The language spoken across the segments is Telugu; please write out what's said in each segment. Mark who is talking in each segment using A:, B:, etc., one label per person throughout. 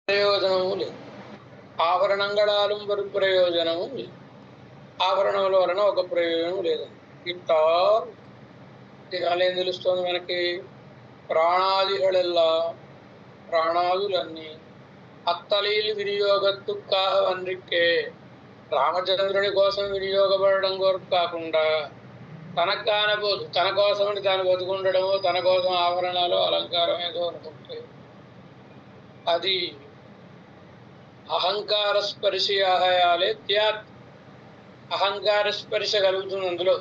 A: ప్రయోజనము లేదు. ఆభరణంగళాలు ఒక ప్రయోజనము లేదు. ఆభరణముల వలన ఒక ప్రయోజనం లేదు. ఇట్లా దీనివల్ల తెలుస్తోంది మనకి, ప్రాణాదులన్నీ అత్తలీలు వినియోగత్తుక్కాహ వన్రిక్కే, రామచంద్రుని కోసం వినియోగపడడం కొరకు కాకుండా తనకు కానబోదు, తన కోసం అని తాను బతుకుండడము, తన కోసం ఆభరణాలు అలంకారం ఏదో అనుకుంటే అది అహంకార స్పర్శి ఆహయాలే త్యాత్. అహంకార స్పర్శ కలుగుతుంది అందులో,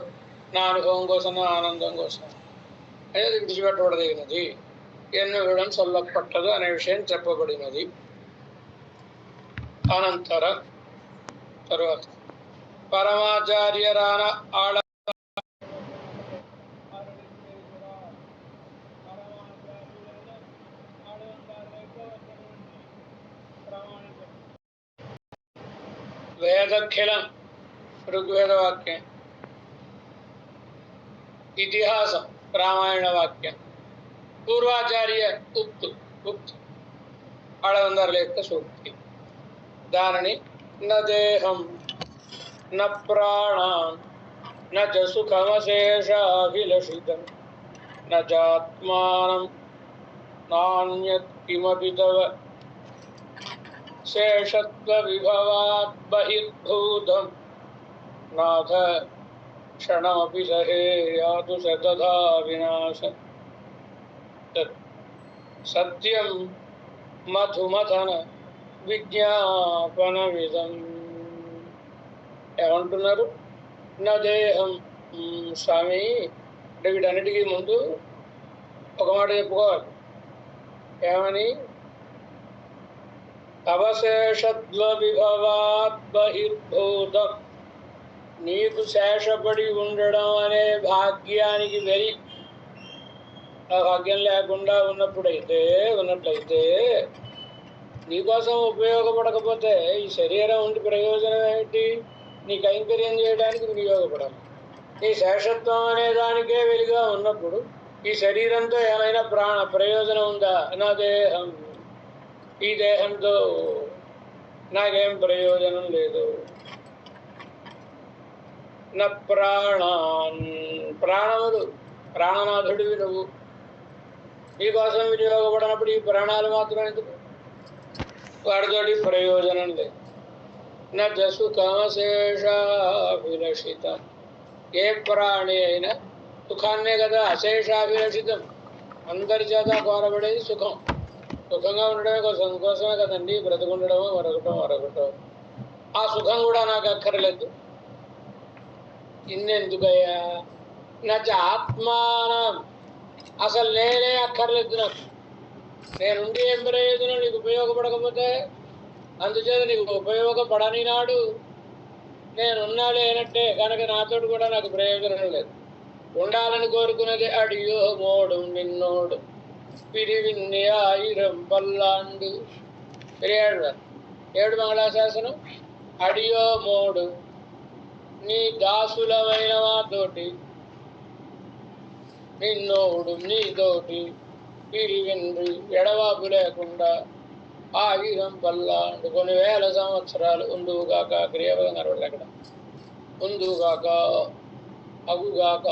A: నా అనుభవం కోసం, నా ఆనందం కోసం అనేది విడిచిపెట్టబడదగినది, ఎన్నుడం చల్లపట్టదు అనే విషయం చెప్పబడినది. అనంతర తరువాత పరమాచార్య రాన ఆడ వేదఖిలం ఋగ్వేద వాక్యం, ఇతిహాసం రామాయణ వాక్యం, పూర్వాచార్య ఉక్తి ఆడవందరుల యొక్క సూక్తి. దానిని న దేహం న ప్రాణాన్ న చ సుఖమశేషాభిలషితం న చాత్మానం నాన్యత్ కిమపి తవ శేషత్వ విభవాత్ బహిర్భూతం నాథ క్షణమపి సహేయాతు సతథా వినాశం. సత్యం మధుమథన విజ్ఞాపన విధం. ఏమంటున్నారు? నా దేహం స్వామి అంటే వీటన్నిటికీ ముందు ఒక మాట చెప్పుకోవాలి. ఏమని? అవశేషత్వ విభవాత్ బహిర్భూతం. నీకు శేషపడి ఉండడం అనే భాగ్యానికి వెరి. ఆ భాగ్యం లేకుండా ఉన్నట్లయితే నీకోసం ఉపయోగపడకపోతే ఈ శరీరం ఉండి ప్రయోజనం ఏమిటి? నీ కైంకర్యం చేయడానికి వినియోగపడాలి. నీ శేషత్వం అనే దానికే వెలిగా ఉన్నప్పుడు ఈ శరీరంతో ఏమైనా ప్రయోజనం ఉందా? నా దేహం, ఈ దేహంతో నాకేం ప్రయోజనం లేదు. నా ప్రాణములు, ప్రాణనాథుడివి నువ్వు, నీకోసం వినియోగపడినప్పుడు ఈ ప్రాణాలు మాత్రం ఎందుకు? వాడితోటి ప్రయోజనం లేదు. నా సుఖమశేషాభిలషితం. ఏ ప్రాణి అయినా సుఖాన్నే కదా, అశేషాభిలషితం, అందరి చేత కోరబడేది సుఖం. సుఖంగా ఉండడమే కోసమే కదండి బ్రతుకుండడమో మరొకటో. ఆ సుఖం కూడా నాకు అక్కర్లేదు. ఇన్నెందుకయ్యా? నచ్చ ఆత్మానం, అసలు నేనే అక్కర్లేదు నాకు. నేనుండి ఏం ప్రయోజనం నీకు ఉపయోగపడకపోతే? అందుచేత నీకు ఉపయోగపడని నాడు నేనున్నా లేనట్టే కనుక నాతోటి కూడా నాకు ప్రయోజనం లేదు. ఉండాలని కోరుకున్నది అడియో మోడు నిన్నోడు పిరివిన్ని ఆయిరం పల్లాండు. పెరియాడు 7 మంగళాశాసనం. అడియో మోడు, నీ దాసులమైన మాతోటి, నిన్నోడు నీతోటి, పిరివిండ్రి ఎడవాపు లేకుండా, ఆయిరం పల్లాండు కొన్ని వేల సంవత్సరాలు ఉందువుగాక. క్రియాపదం కనబడదు అక్కడ. ఉందువుగాక, అగుగాక,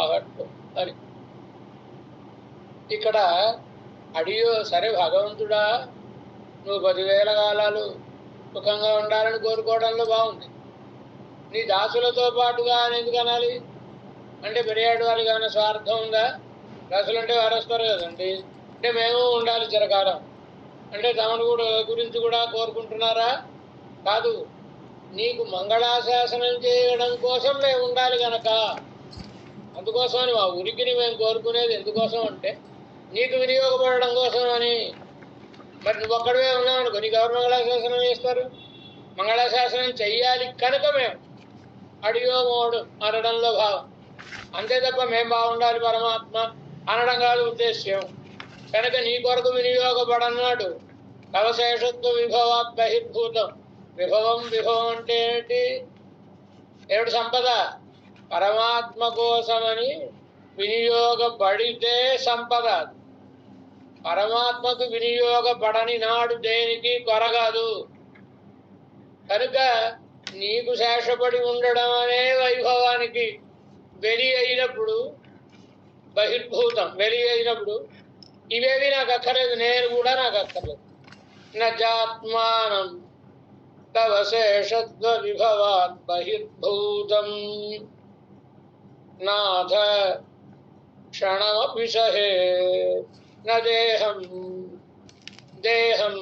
A: ఆగట్టు అని. ఇక్కడ అడియో సరే భగవంతుడా, నువ్వు 10,000 కాలాలు సుఖంగా ఉండాలని కోరుకోవడంలో బాగుంది. నీ దాసులతో పాటుగా అని ఎందుకు అనాలి? అంటే పెరియాడు వాళ్ళకి ఏమైనా స్వార్థం ఉందా? దాసులు అంటే వారు వస్తారు కదండి. అంటే మేము ఉండాలి చిరకాలం అంటే తమను గురించి కూడా కోరుకుంటున్నారా? కాదు, నీకు మంగళాశాసనం చేయడం కోసం మేము ఉండాలి కనుక, అందుకోసమని మా ఉనికిని మేము కోరుకునేది ఎందుకోసం అంటే నీకు వినియోగపడడం కోసం అని. మరి నువ్వు ఒక్కడవే ఉన్నావు అనుకో, నీకు ఎవరు మంగళాశాసనం చేస్తారు? మంగళాశాసనం చెయ్యాలి కనుక మేము అడియో మోడు అనడంలో భావం. అంతే తప్ప మేము బాగుండాలి పరమాత్మ అనడం కాదు ఉద్దేశ్యం. కనుక నీ కొరకు వినియోగపడన్నాడు. అవశేషత్వ విభవాత్ బహిర్భూతం. విభవం అంటే ఏంటి? ఏమిటి సంపద? పరమాత్మ కోసమని వినియోగపడితే సంపద. పరమాత్మకు వినియోగపడని నాడు దేనికి కొరగాదు. కనుక నీకు శేషపడి ఉండడం అనే వైభవానికి వెలి అయినప్పుడు, బహిర్భూతం వెలి అయినప్పుడు ఇవేవి నాకు అక్కర్లేదు, నేను కూడా నాకు అక్కర్లేదు. నజాత్మానం తవ శేషత్వ విభవాత్ బహిర్భూతం నాథ క్షణమపి సహే నేహం దేహం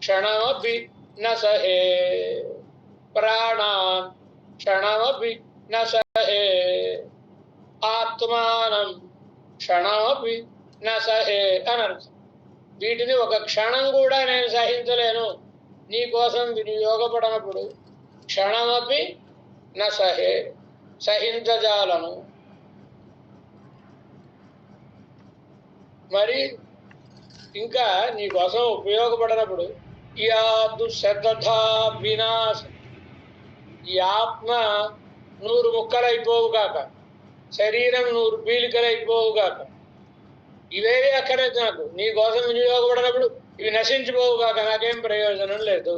A: క్షణమపి న సహే ప్రాణాన్ క్షణమపి న సహే ఆత్మానం క్షణమపి న సహే అని అర్థం. వీటిని ఒక క్షణం కూడా నేను సహించలేను. నీ కోసం వినియోగపడినప్పుడు క్షణమపి న సహే, సహించజాలను. మరి ఇంకా నీ కోసం ఉపయోగపడినప్పుడు యాదు శతథా వినాశం, ఈ ఆత్మ 100 ముక్కలైపోవు కాక, శరీరం 100 పీలికలైపోవు కాక, ఇవేవి అక్కర్లేదు నాకు. నీ కోసం వినియోగపడినప్పుడు ఇవి నశించిపోవు కాక, నాకేం ప్రయోజనం లేదు.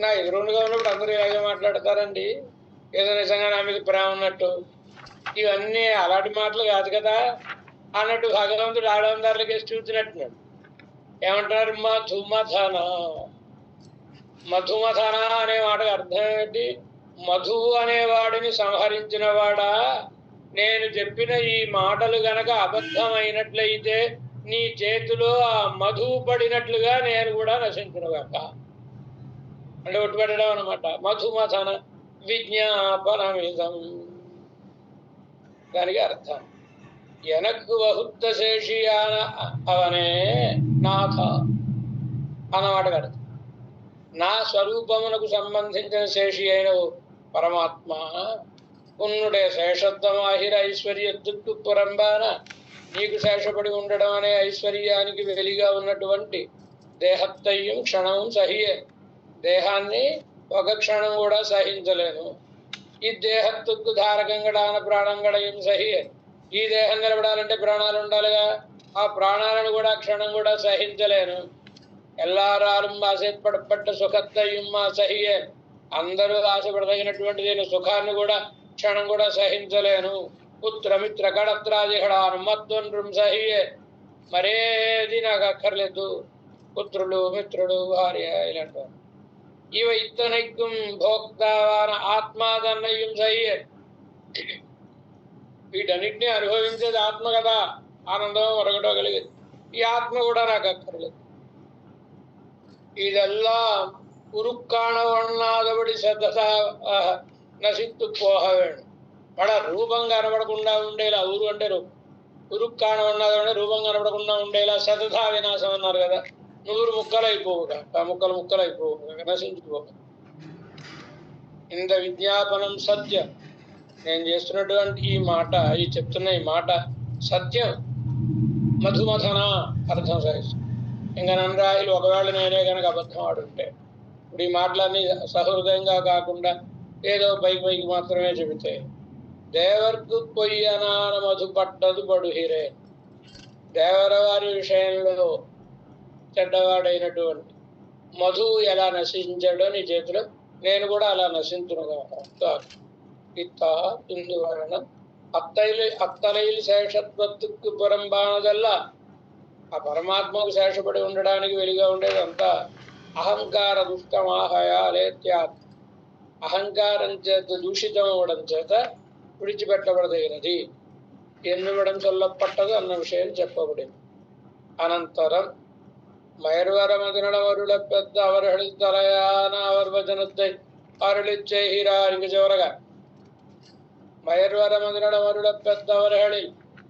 A: నా ఎదురుగా ఉన్నప్పుడు అందరూ ఇలాగే మాట్లాడతారండి, ఏదో నిజంగా నా మీద ప్రేమ ఉన్నట్టు. ఇవన్నీ అలాంటి మాటలు కాదు కదా అన్నట్టు భగవంతుడు ఆడవందారులకి చూచినట్టున్నాడు. ఏమంటారు? మధుమథన. మధుమథన అనే మాటకు అర్థం ఏంటి? మధువు అనేవాడిని సంహరించిన వాడా, నేను చెప్పిన ఈ మాటలు గనక అబద్ధమైనట్లయితే నీ చేతిలో ఆ మధువు పడినట్లుగా నేను కూడా నశించునుగాక. అంటే ఒట్టుపెట్టడం అనమాట. మధుమథన విజ్ఞాపనమిదం, దానికి అర్థం. ఎనక్కు వహుత్త శేషియాన అవనే నాథ అన్నమాట అర్థం. నా స్వరూపమునకు సంబంధించిన శేషి అయిన పరమాత్మ, ఉన్నుడే శేషత్వమాహిర ఐశ్వర్యత్తుకు పురంబాన, నీకు శేషపడి ఉండడం అనే ఐశ్వర్యానికి వెలిగా ఉన్నటువంటి దేహత్తయ్యం క్షణం సహియే, దేహాన్ని ఒక క్షణం కూడా సహించలేను. ఈ దేహత్తుకు ధారకంగడాన ప్రాణంగడయం సహియే, ఈ దేహం నిలబడాలంటే ప్రాణాలు ఉండాలిగా, ఆ ప్రాణాలను కూడా క్షణం కూడా సహించలేను. ఎల్లారాலும் ఆశపడపట్ట సుఖత్తయ్యమ్మా సహియే, అందరూ ఆశపడదగినటువంటి నేను సుఖాన్ని కూడా క్షణం కూడా సహించలేను. పుత్రమిత్ర కడత్రాదిహడాను మత్వం సహియే, మరేది నాకు అక్కర్లేదు. పుత్రులు మిత్రుడు భార్య ఇలాంటి ఇవ ఇత్తనైక్యం భోక్తావాన ఆత్మాదన్నయ్యం సహియే, వీటన్నిటినీ అనుభవించేది ఆత్మ కదా, ఆనందం మరొకటో కలిగేది. ఈ ఆత్మ కూడా నాకు అక్కర్లేదు. இதெல்லாம் ఉరుక్కాణవర్ణాదబడి శ్రద్ధ నశిత్తు పోహవేణు. పడ రూపం కనబడకుండా ఉండేలా, ఊరు అంటే రూపం, ఉరుక్కాణవర్ణాదబడి రూపం కనబడకుండా ఉండేలా శతథా వినాశం అన్నారు కదా. 100 ముక్కలైపోవుగా, ముక్కలైపోవుగా, నశించుకోక. ఇంత విజ్ఞాపనం సత్యం. నేను చేస్తున్నటువంటి ఈ మాట, ఈ చెప్తున్న ఈ మాట సత్యం. మధుమథన అర్థం సహిస్తు. ఇంకా నన్రాయిలు ఒకవేళ నేనే కనుక అబద్ధం ఆడుంటే, ఇప్పుడు ఈ మాటలన్నీ సహృదయంగా కాకుండా ఏదో పైకి మాత్రమే చెబితే, దేవర్కు పొయ్యనాన మధు పట్టదు బడుహిరే, దేవర వారి విషయంలో చెడ్డవాడైనటువంటి మధు ఎలా నశించాడో నీ చేతిలో నేను కూడా అలా నశించునుగా. ఇత్త ఇందువలన అత్తలైలు శేషత్వత్తుకు పురంబానదల్ల, ఆ పరమాత్మకు శేషపడి ఉండడానికి వెలిగా ఉండేదంతా అహంకార దుష్టమాహయాలేత్యాత్, అహంకారం చేత దూషితం అవ్వడం చేత విడిచిపెట్టబడదగినది. ఎన్నువడం చొల్లపట్టదు అన్న విషయం చెప్పబడింది. అనంతరం మయర్వరమదినవరుల పెద్ద అవరహళి తలయాన అవర్వచనத்தை అరుళిచ్చేహిరారు. ఇంక చివరగా మయర్వరమదినవరుల పెద్ద అవరహళి,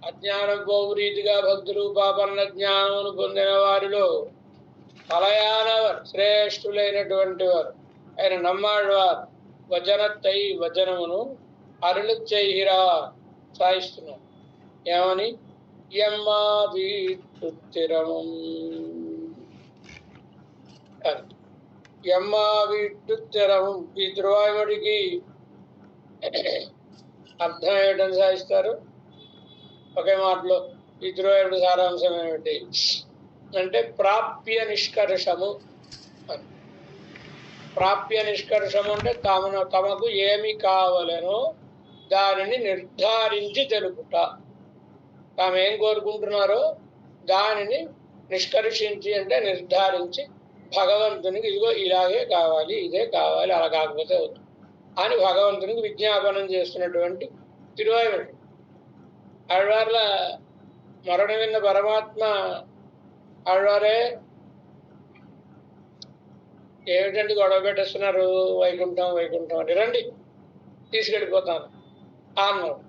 A: అజ్ఞానం పోవు రీతిగా భక్తులు పాపన్న జ్ఞానమును పొందిన వారిలో తలయానవర్ శ్రేష్ఠులైనటువంటి వారు ఆయన నమ్మాళ్వారు వచనత్తై వచనమును అరుళిచ్చేహిరా సాయిస్తున్నారు. ఏమని? యమ్మా వీట్టుత్తిరము, యమ్మా వీట్టుత్తిరము. ఈ తిరువాయుడికి అర్థం ఏమిటని సాయిస్తారు? ఒకే మాటలో ఈ తిరువాయుడు సారాంశం ఏమిటి అంటే ప్రాప్య నిష్కర్షము అని. ప్రాప్య నిష్కర్షము అంటే తమకు ఏమి కావాలనో దానిని నిర్ధారించి తెలుపుట. తామేం కోరుకుంటున్నారో దానిని నిష్కర్షించి అంటే నిర్ధారించి భగవంతునికి ఇదిగో ఇలాగే కావాలి, ఇదే కావాలి, అలా కాకపోతే వద్దు అని భగవంతునికి విజ్ఞాపనం చేస్తున్నటువంటి తిరువాయుడు. ఆళ్వార్ల మరణ విన్న పరమాత్మ ఆళ్వారే ఏమిటండి గొడవ పెట్టేస్తున్నారు, వైకుంఠం వైకుంఠం అంటే రండి తీసుకెళ్ళిపోతాను అన్నాడు.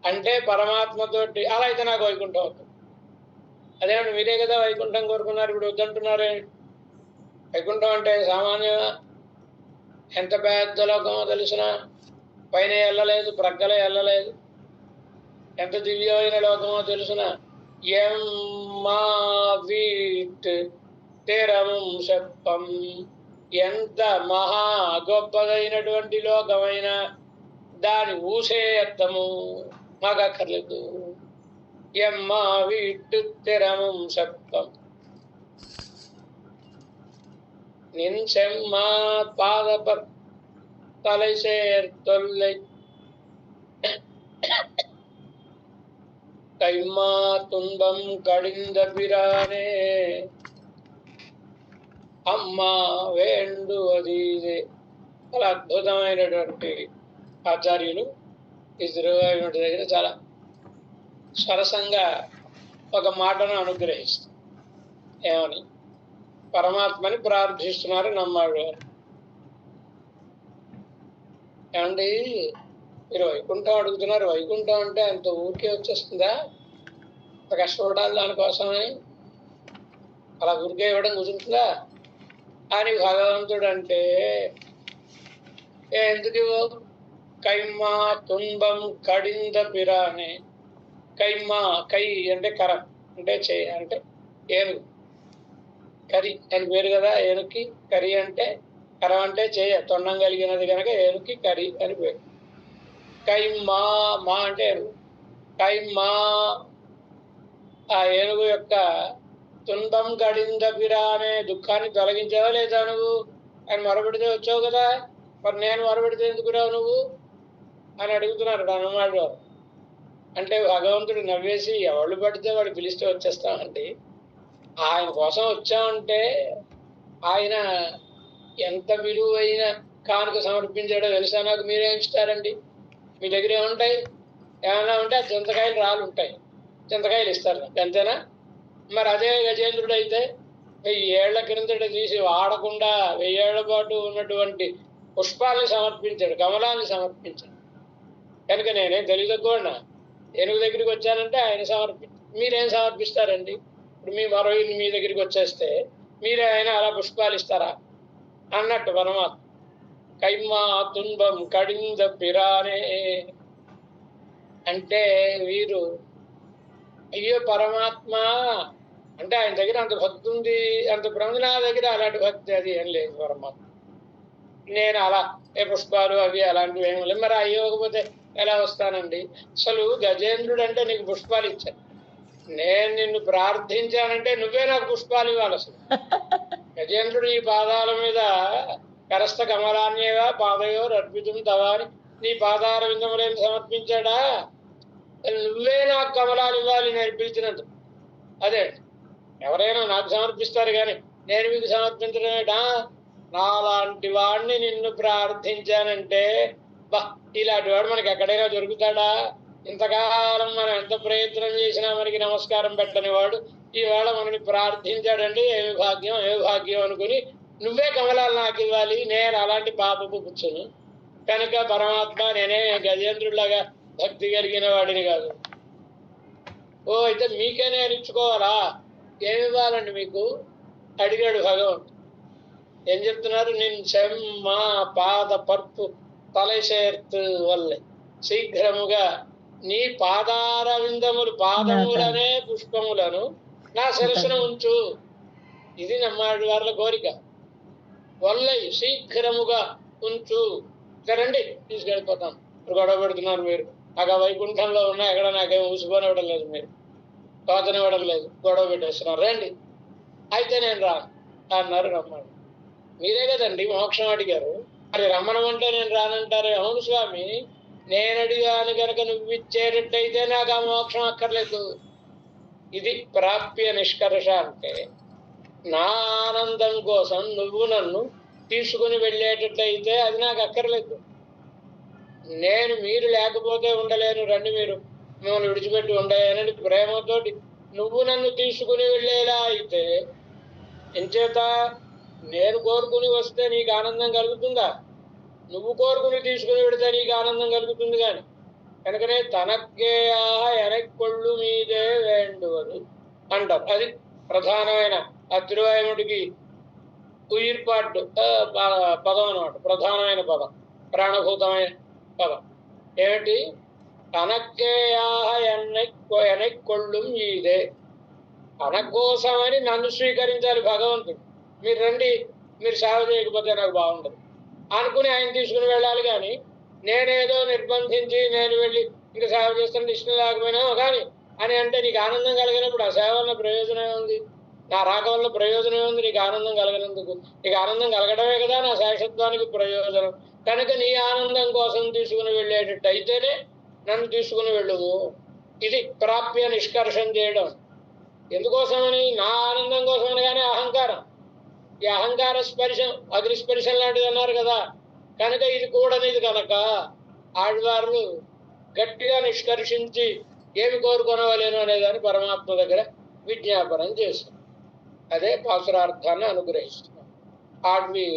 A: అంటే పరమాత్మతోటి అలా అయితే నాకు వైకుంఠం అవుతుంది. అదేమంటే మీరే కదా వైకుంఠం కోరుకున్నారు, ఇప్పుడు వద్దంటున్నారే. వైకుంఠం అంటే సామాన్యంగా ఎంత పెద్ద లోకమో తెలిసిన, పైన వెళ్ళలేదు, ప్రక్కలే వెళ్ళలేదు, ఎంత దివ్యమైన లోకమో తెలుసిన. ఎమ్మా వీట్ తెరము చెప్పం, ఎంత మహా గొప్పదైనటువంటి లోకమైన దాని ఊసే అర్థము మాకు అక్కర్లేదు. ఎమ్మా వీట్టు తెరము చెప్పం நின் செம்மா பாதபர் தலை சேர் தொல்லை కైమా తుంబం కడింద పిరానే అమ్మా వేండు అది. చాలా అద్భుతమైనటువంటి ఆచార్యులు ఈ తిరువాయుడి దగ్గర చాలా సరసంగా ఒక మాటను అనుగ్రహిస్తారు. ఏమని? పరమాత్మని ప్రార్థిస్తున్నారు నమ్మాడు గారు. ఏమండి మీరు వైకుంఠం అడుగుతున్నారు, వైకుంఠం అంటే అంత ఊరికే వచ్చేస్తుందా? అంత కష్టపడాలి దానికోసమని, అలా ఊరికే ఇవ్వడం కుదురుతుందా అని భగవంతుడు అంటే ఎందుకు కైమా తుంబం కడింద పిరానే. కైమా కై అంటే కర అంటే చేయ అంటే ఏనుగు, కరి అని పేరు కదా ఏనుగుకి. కరి అంటే కరం అంటే చేయ, తొండం కలిగినది కనుక ఏనుగుకి కరి అని పేరు. కైమా మా అంటే ఏనుగు. కైమా ఆ ఏనుగు యొక్క తుండం కడింద పిరా అనే దుఃఖాన్ని తొలగించావా లేదా నువ్వు? ఆయన మొరపెడితే వచ్చావు కదా, మరి నేను మొరపెడితే ఎందుకు రావు నువ్వు అని అడుగుతున్నారు హనుమాన్ గారు. అంటే భగవంతుడు నవ్వేసి ఎవళ్ళు పడితే వాడు పిలిస్తే వచ్చేస్తామండి, ఆయన కోసం వచ్చామంటే ఆయన ఎంత విలువైన కానుక సమర్పించాడో తెలుసా నాకు? మీరేం ఇస్తారండి? మీ దగ్గర ఏముంటాయి? ఏమన్నా ఉంటే ఆ చింతకాయలు రాళ్ళు ఉంటాయి, చింతకాయలు ఇస్తారు నాకు, అంతేనా? మరి అదే గజేంద్రుడు అయితే 1000 ఏళ్ల క్రిందట తీసి వాడకుండా 1000 ఏళ్ల పాటు ఉన్నటువంటి పుష్పాలని సమర్పించాడు, కమలాన్ని సమర్పించాడు. కనుక నేనేం తెలివి తక్కువన్నా ఏనుగు దగ్గరికి వచ్చానంటే ఆయన మీరేం సమర్పిస్తారండి? ఇప్పుడు మీ మరోయిని మీ దగ్గరికి వచ్చేస్తే మీరే ఆయన అలా పుష్పాలు ఇస్తారా అన్నట్టు పరమాత్మ. కైమా తుంబం కడింద పిరానే అంటే వీరు అయ్యో పరమాత్మ అంటే ఆయన దగ్గర అంత భక్తి ఉంది, అంత బ్రహ్మ. నా దగ్గర అలాంటి భక్తి అది ఏం లేదు పరమాత్మ. నేను అలా ఏ పుష్పాలు అవి అలాంటివి ఏమి లేదు. మరి అయ్యకపోతే ఎలా వస్తానండి? అసలు గజేంద్రుడు అంటే నీకు పుష్పాలు ఇచ్చాను, నేను నిన్ను ప్రార్థించానంటే నువ్వే నాకు పుష్పాలు ఇవ్వాలి. అసలు గజేంద్రుడు ఈ పాదాల మీద కరస్థ కమలాన్యేవా పాదయో అర్పితం తవా అని నీ పాదాల విందములేని సమర్పించాడా? నువ్వే నాకు కమలాలు ఇవ్వాలి నేను పిలిచినందుకు. అదే ఎవరైనా నాకు సమర్పిస్తారు కానీ నేను మీకు సమర్పించడమేటా? నాలాంటి వాడిని నిన్ను ప్రార్థించానంటే బా, ఇలాంటి వాడు మనకి ఎక్కడైనా దొరుకుతాడా? ఇంతకాలం మనం ఎంత ప్రయత్నం చేసినా మనకి నమస్కారం పెట్టని వాడు ఈవేళ మనని ప్రార్థించాడండి, ఏమి భాగ్యం ఏ భాగ్యం అనుకుని నువ్వే కమలాలు నాకు ఇవ్వాలి. నేను అలాంటి పాపపు కూర్చును కనుక పరమాత్మ నేనే గజేంద్రుడిలాగా భక్తి కలిగిన వాడిని కాదు. ఓ అయితే మీకే నేను ఇచ్చుకోవాలా? ఏమి ఇవ్వాలండి మీకు అడిగాడు భగవంతుడు. ఏం చెప్తున్నారు? నేను చెమ్మా పాద పర్పు తలసేర్తు వల్లే శీఘ్రముగా నీ పాదార విందములు పాదములనే పుష్పములను నా శిరస్సున ఉంచు. ఇది నమ్మాడి వారి కోరిక. వల్లై శీఘ్రముగా ఉంచు. రండి తీసుకెళ్ళిపోతాం. ఇప్పుడు గొడవ పెడుతున్నారు మీరు, నాకు ఆ వైకుంఠంలో ఉన్నా ఎక్కడ నాకేం ఊసిపోనివ్వడం లేదు మీరు. తోచనివ్వడం లేదు, గొడవ పెట్టేస్తున్నారు, రండి. అయితే నేను రాను అన్నారు, రమ్మని. మీరే కదండి మోక్షం అడిగారు, మరి రమ్మనమంటే నేను రానంటారే. అవును స్వామి, నేను అడిగాను కనుక నువ్వు ఇచ్చేటట్టయితే నాకు ఆ మోక్షం అక్కర్లేదు. ఇది ప్రాప్య నిష్కర్ష. అంటే నా ఆనందం కోసం నువ్వు నన్ను తీసుకుని వెళ్ళేటట్టయితే అది నాకు అక్కర్లేదు. నేను మీరు లేకపోతే ఉండలేను, రండి మీరు మిమ్మల్ని విడిచిపెట్టి ఉండలేనని ప్రేమతోటి నువ్వు నన్ను తీసుకుని వెళ్ళేలా అయితే, ఎంచేత నేను కోరుకుని వస్తే నీకు ఆనందం కలుగుతుందా? నువ్వు కోరుకుని తీసుకుని వెడితే నీకు ఆనందం కలుగుతుంది. కానీ కనుకనే తనకే ఎనక్కొళ్ళు మీదే వేండువదు అంటారు. అది ప్రధానమైన ఆ తిరువాయుడికి ఉయిర్పాటు పదం అనమాట. ప్రధానమైన పదం, ప్రాణభూతమైన పదం ఏమిటి? తనకే ఎనక్కొళ్ళు మీదే. తన కోసమని నన్ను స్వీకరించాలి భగవంతుడు. మీరు రండి, మీరు సేవ చేయకపోతే నాకు బాగుండదు అనుకుని ఆయన తీసుకుని వెళ్ళాలి. కానీ నేనేదో నిర్బంధించి నేను వెళ్ళి ఇంకా సేవ చేస్తాను ఇష్టం లేకపోయినా కానీ అని అంటే నీకు ఆనందం కలిగినప్పుడు ఆ సేవ వల్ల ప్రయోజనం ఉంది, నా రాక వల్ల ప్రయోజనం ఉంది. నీకు ఆనందం కలిగినందుకు, నీకు ఆనందం కలగడమే కదా నా శేషత్వానికి ప్రయోజనం. కనుక నీ ఆనందం కోసం తీసుకుని వెళ్ళేటట్టు అయితేనే నన్ను తీసుకుని వెళ్ళుము. ఇది ప్రాప్య నిష్కర్షం చేయడం. ఎందుకోసమని? నా ఆనందం కోసమని. కానీ అహంకారం, ఈ అహంకార స్పర్శం అగ్నిస్పర్శం లాంటిది అన్నారు కదా. కనుక ఇది కూడనిది కనుక ఆళ్వార్లు గట్టిగా నిష్కర్షించి ఏమి కోరుకొనవలేను అనేదాన్ని పరమాత్మ దగ్గర విజ్ఞాపనం చేశారు. అదే పాసురార్థాన్ని అనుగ్రహిస్తున్నారు. ఆడ్వి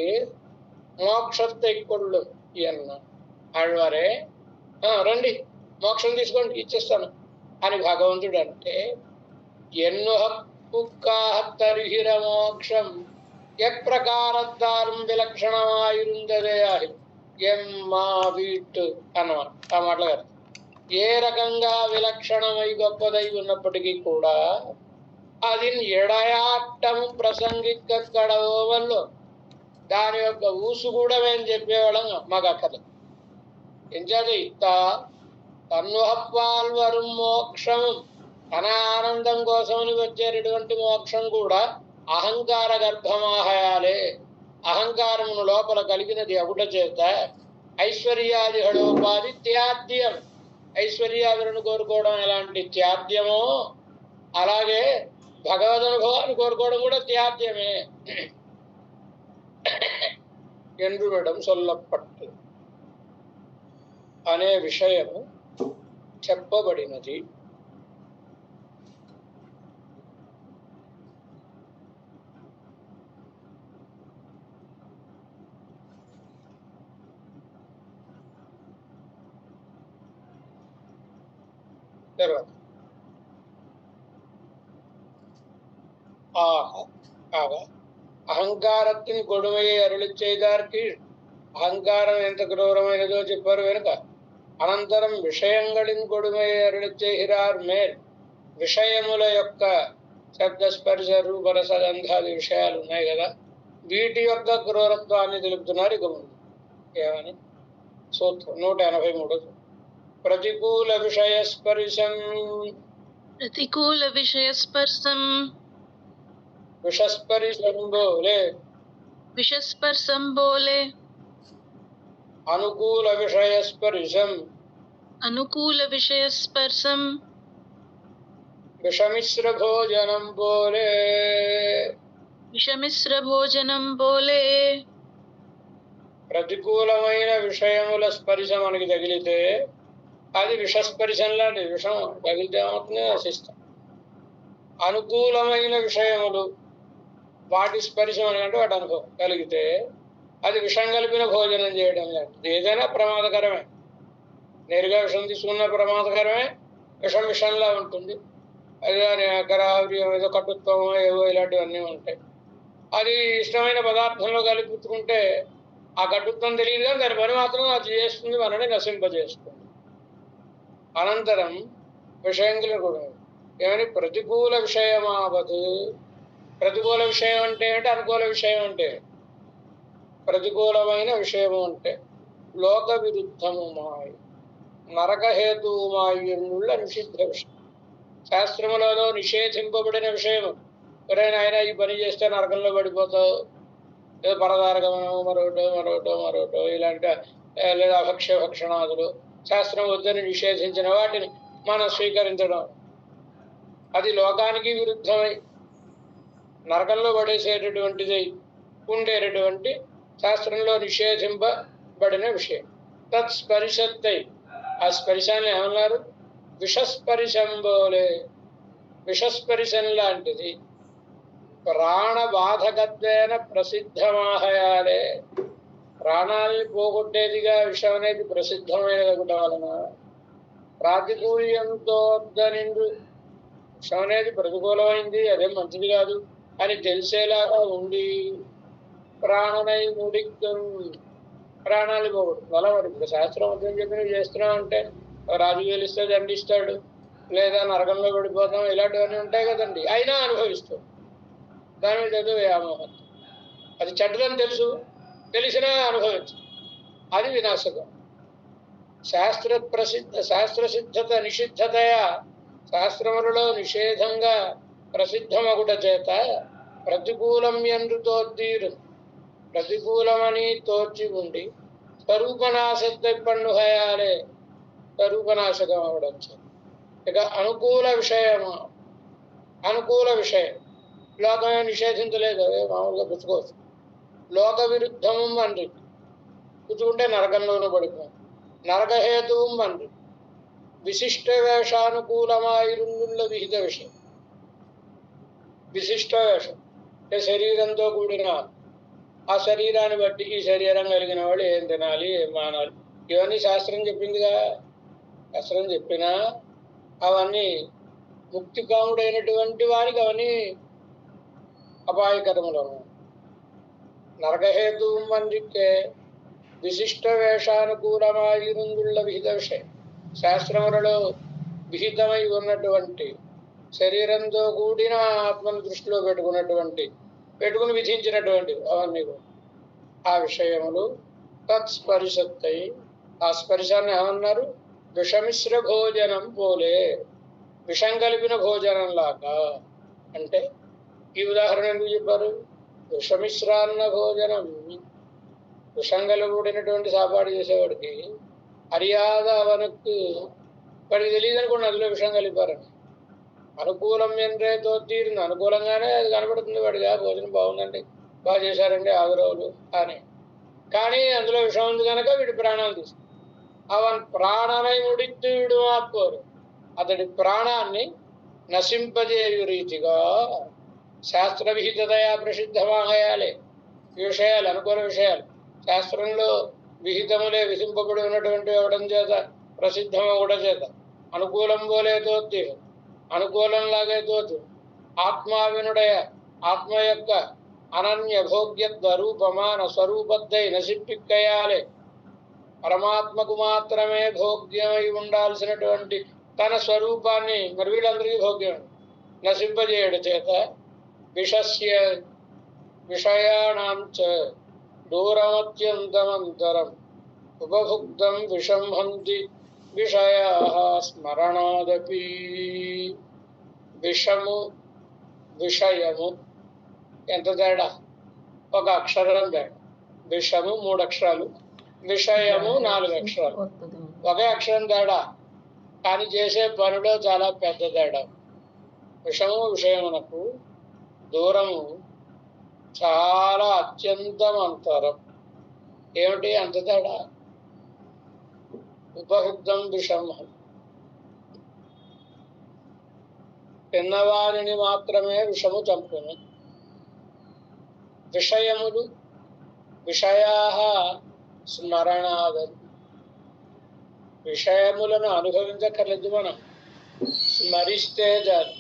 A: మోక్షத்தை కొళ్ళు అన్న ఆళ్వారే, రండి మోక్షం తీసుకోండి ఇచ్చేస్తాను అని భగవంతుడు అంటే, ఎన్ను హక్కుకాహత్తరిహిర మోక్షం ఎప్రకారద్దారం విలక్షణమాయుందదే ఎమ్మా వీట్ అన్నమాట. ఆ మాటలు గారు ఏ రకంగా విలక్షణమై గొప్పదై ఉన్నప్పటికీ కూడా అది ఎడయాట్టము ప్రసంగిక కడవల్లో దాని యొక్క ఊసు కూడా మేము చెప్పేవాళ్ళం మాకు అక్కర్లేదు. ఎంచేత ఇత్త తన్నుహప్పాల్ వరు మోక్షం, తన ఆనందం కోసమని వచ్చేటటువంటి మోక్షం కూడా అహంకార గర్భమాహయాలే. అహంకారమును లోపల కలిగినది అగుట చేత ఐశ్వర్యాదిహడోపాధి త్యాద్యం. ఐశ్వర్యాదులను కోరుకోవడం ఎలాంటి త్యాద్యమో అలాగే భగవదనుభవాన్ని కోరుకోవడం కూడా త్యాద్యమే. ఎండువిడం సొల్లపట్టు అనే విషయము చెప్పబడినది. తర్వాత అహంకారத்தின் கொடுமையை అరుళి செய்தார்க்கு అహంకారం ఎంత క్రూరమైనదో చెప్పారు వెనుక. అనంతరం విషయంగళిన్ கொடுமையை అరుళి చేహిరార్ మేల్. విషయముల యొక్క శబ్దస్పర్శ రూపరసగంధాది విషయాలు ఉన్నాయి కదా, వీటి యొక్క క్రూరత్వాన్ని తెలుపుతున్నారు ఇక ముందు. ఏమని? సూత్రం 183. ప్రతికూల విషయస్పర్శం విషస్పర్శం బోలే అనుకూల విషయస్పర్శం విషమిశ్ర భోజనం బోలే. ప్రతికూలమైన విషయముల స్పర్శ మనకి తగిలితే అది విషస్పర్శం లాంటి. విషం తగిలితే ఏమవుతుంది? నశిస్తాం. అనుకూలమైన విషయములు వాటి స్పర్శం అని అంటే వాటి అనుభవం కలిగితే అది విషం కలిపిన భోజనం చేయడం లాంటిది. ఏదైనా ప్రమాదకరమే. నేరుగా విషం తీసుకున్న ప్రమాదకరమే, విషం విషంలా ఉంటుంది. అది కరావృయం ఏదో కటుత్వమో ఏవో ఇలాంటివన్నీ ఉంటాయి. అది ఇష్టమైన పదార్థంలో కలిపుచ్చుకుంటే ఆ కటుత్వం తెలియదు కానీ దాని పని మాత్రం అది చేస్తుంది, మనని నశింపజేస్తుంది. అనంతరం విషయంలో కూడా ఏమని? ప్రతికూల విషయమావతు. ప్రతికూల విషయం అంటే ఏంటి? అనుకూల విషయం అంటే ప్రతికూలమైన విషయము అంటే లోక విరుద్ధము మాయ నరకహేతువు మాయుళ్ళ నిషిద్ధ విషయం. శాస్త్రములలో నిషేధింపబడిన విషయము. ఎవరైనా ఆయన ఈ పని చేస్తే నరకంలో పడిపోతావు, ఏదో పరదారగమనం, మరొకటో ఇలాంటి లేదా భక్షణాదులు శాస్త్రం వద్దని నిషేధించిన వాటిని మనం స్వీకరించడం, అది లోకానికి విరుద్ధమై నరకంలో పడేసేటటువంటిది ఉండేటటువంటి శాస్త్రంలో నిషేధింపబడిన విషయం. తత్స్పరిశత్తై, ఆ స్పర్శాన్ని ఏమన్నారు? విషస్పరిశంబోలే, విషస్పరిశం లాంటిది. ప్రాణబాధకత్వేన ప్రసిద్ధమాహయాలే, ప్రాణాలని పోగొట్టేదిగా విషం అనేది ప్రసిద్ధమైనదొకటి వలన ప్రాతికూల్యంతో నిండు విషం అనేది ప్రతికూలమైంది, అదేం మంచిది కాదు అని తెలిసేలాగా ఉండి ప్రాణనై ముడిక్తం, ప్రాణాలు పోగొట్టు అలా. మరి ఇప్పుడు శాస్త్రం అర్థం చెప్పిన చేస్తున్నాం అంటే రాజు గెలిస్తే దండిస్తాడు, లేదా నరకంలో పడిపోతాం, ఇలాంటివన్నీ ఉంటాయి కదండి. అయినా అనుభవిస్తాం, దాని మీద ఏదో వ్యామోహం. అది చెడ్డదని తెలుసు, తెలిసినా అనుభవించు, అది వినాశకం. శాస్త్రసిద్ధత నిషిద్ధతయా, శాస్త్రములలో నిషేధంగా ప్రసిద్ధమగుట చేత ప్రతికూలం ఎందు తోద్దీరు, ప్రతికూలమని తోచి ఉండి స్వరూపనాశத்தை పన్నుహయాలే, స్వరూపనాశకం అవడం. ఇక అనుకూల విషయము, అనుకూల విషయం లోకమే నిషేధించలేదు, అదే మామూలుగా పుచ్చుకోవచ్చు. లోక విరుద్ధము అంది, పుచ్చుకుంటే నరకంలోనూ పడిపోయి. నరకహేతువు అంది విశిష్ట వేషానుకూలమాయిరుండుల విహిత విషయం. విశిష్ట వేషం అంటే శరీరంతో కూడిన, ఆ శరీరాన్ని బట్టి ఈ శరీరం కలిగిన వాళ్ళు ఏం తినాలి, ఏం మానాలి, ఇవన్నీ శాస్త్రం చెప్పిందిగా. శాస్త్రం చెప్పినా అవన్నీ ముక్తికాముడైనటువంటి వారికి అవన్నీ అపాయకరములు. నరకహేతువు అందికే విశిష్ట వేషానుకూలమాయిరుండుల విహిత విషయం. శాస్త్రములలో విహితమై ఉన్నటువంటి శరీరంతో కూడిన ఆత్మను దృష్టిలో పెట్టుకుని విధించినటువంటి అవన్నీ ఆ విషయములు తత్స్పరిశత్తై, ఆ స్పర్శాన్ని ఏమన్నారు? విషమిశ్ర భోజనం పోలే, విషం కలిపిన భోజనం లాగా. అంటే ఈ ఉదాహరణ ఎందుకు చెప్పారు? విషమిశ్రాన్న భోజనం, విషం కలిపడినటువంటి సాపాటు చేసేవాడికి అరియాద అవనకు, వాడికి తెలియదు అనుకోండి అందులో విషం కలిపారని. అనుకూలం ఎంద్రే తోతీరుంది, అనుకూలంగానే అది కనబడుతుంది వాడిగా, భోజనం బాగుందండి, బాగా చేశారండి ఆదరవులు అని. కానీ అందులో విషం ఉంది కనుక వీడి ప్రాణాలు తీసుకు, అవన్ ప్రాణనై ముడిత్తు వీడు ఆపుకోరు, అతడి ప్రాణాన్ని నశింపజేయు రీతిగా శాస్త్ర విహితదయా ప్రసిద్ధమాహయాలే. ఈ విషయాలు అనుకూల విషయాలు శాస్త్రంలో విహితములే విధింపబడి ఉన్నటువంటి అవడం చేత, ప్రసిద్ధమవడం చేత అనుకూలం పోలే తోత్తి, అనుకూలంలాగే తోచు. ఆత్మావినుడయ, ఆత్మ యొక్క అనన్య భోగ్యత్వరూపమాన స్వరూపద్దై నశిప్పిక్కయాలే, పరమాత్మకు మాత్రమే భోగ్యమై ఉండాల్సినటువంటి తన స్వరూపాన్ని మరి వీళ్ళందరికీ భోగ్యం నశింపజేయడం చేత విషస్య విషయాణాం చ దూరమత్యంతమంతరం ఉపభుక్తం విషం హంతి విషయాః స్మరణాదపి. విషము విషయము ఎంత తేడా? ఒక అక్షరం తేడా. విషము 3 అక్షరాలు, విషయము 4 అక్షరాలు. ఒకే అక్షరం తేడా, కానీ చేసే పనిలో చాలా పెద్ద తేడా. విషము విషయమునకు దూరము చాలా అత్యంతం అంతరం. ఏమిటి అంత తేడా? ఉపహుక్తం విషం, పిన్నవారిని మాత్రమే విషము చంపును. విషయములు విషయాః స్మరణాదపి, విషయములను అనుభవించక్కర్లేదు, మనం స్మరిస్తే చాలు,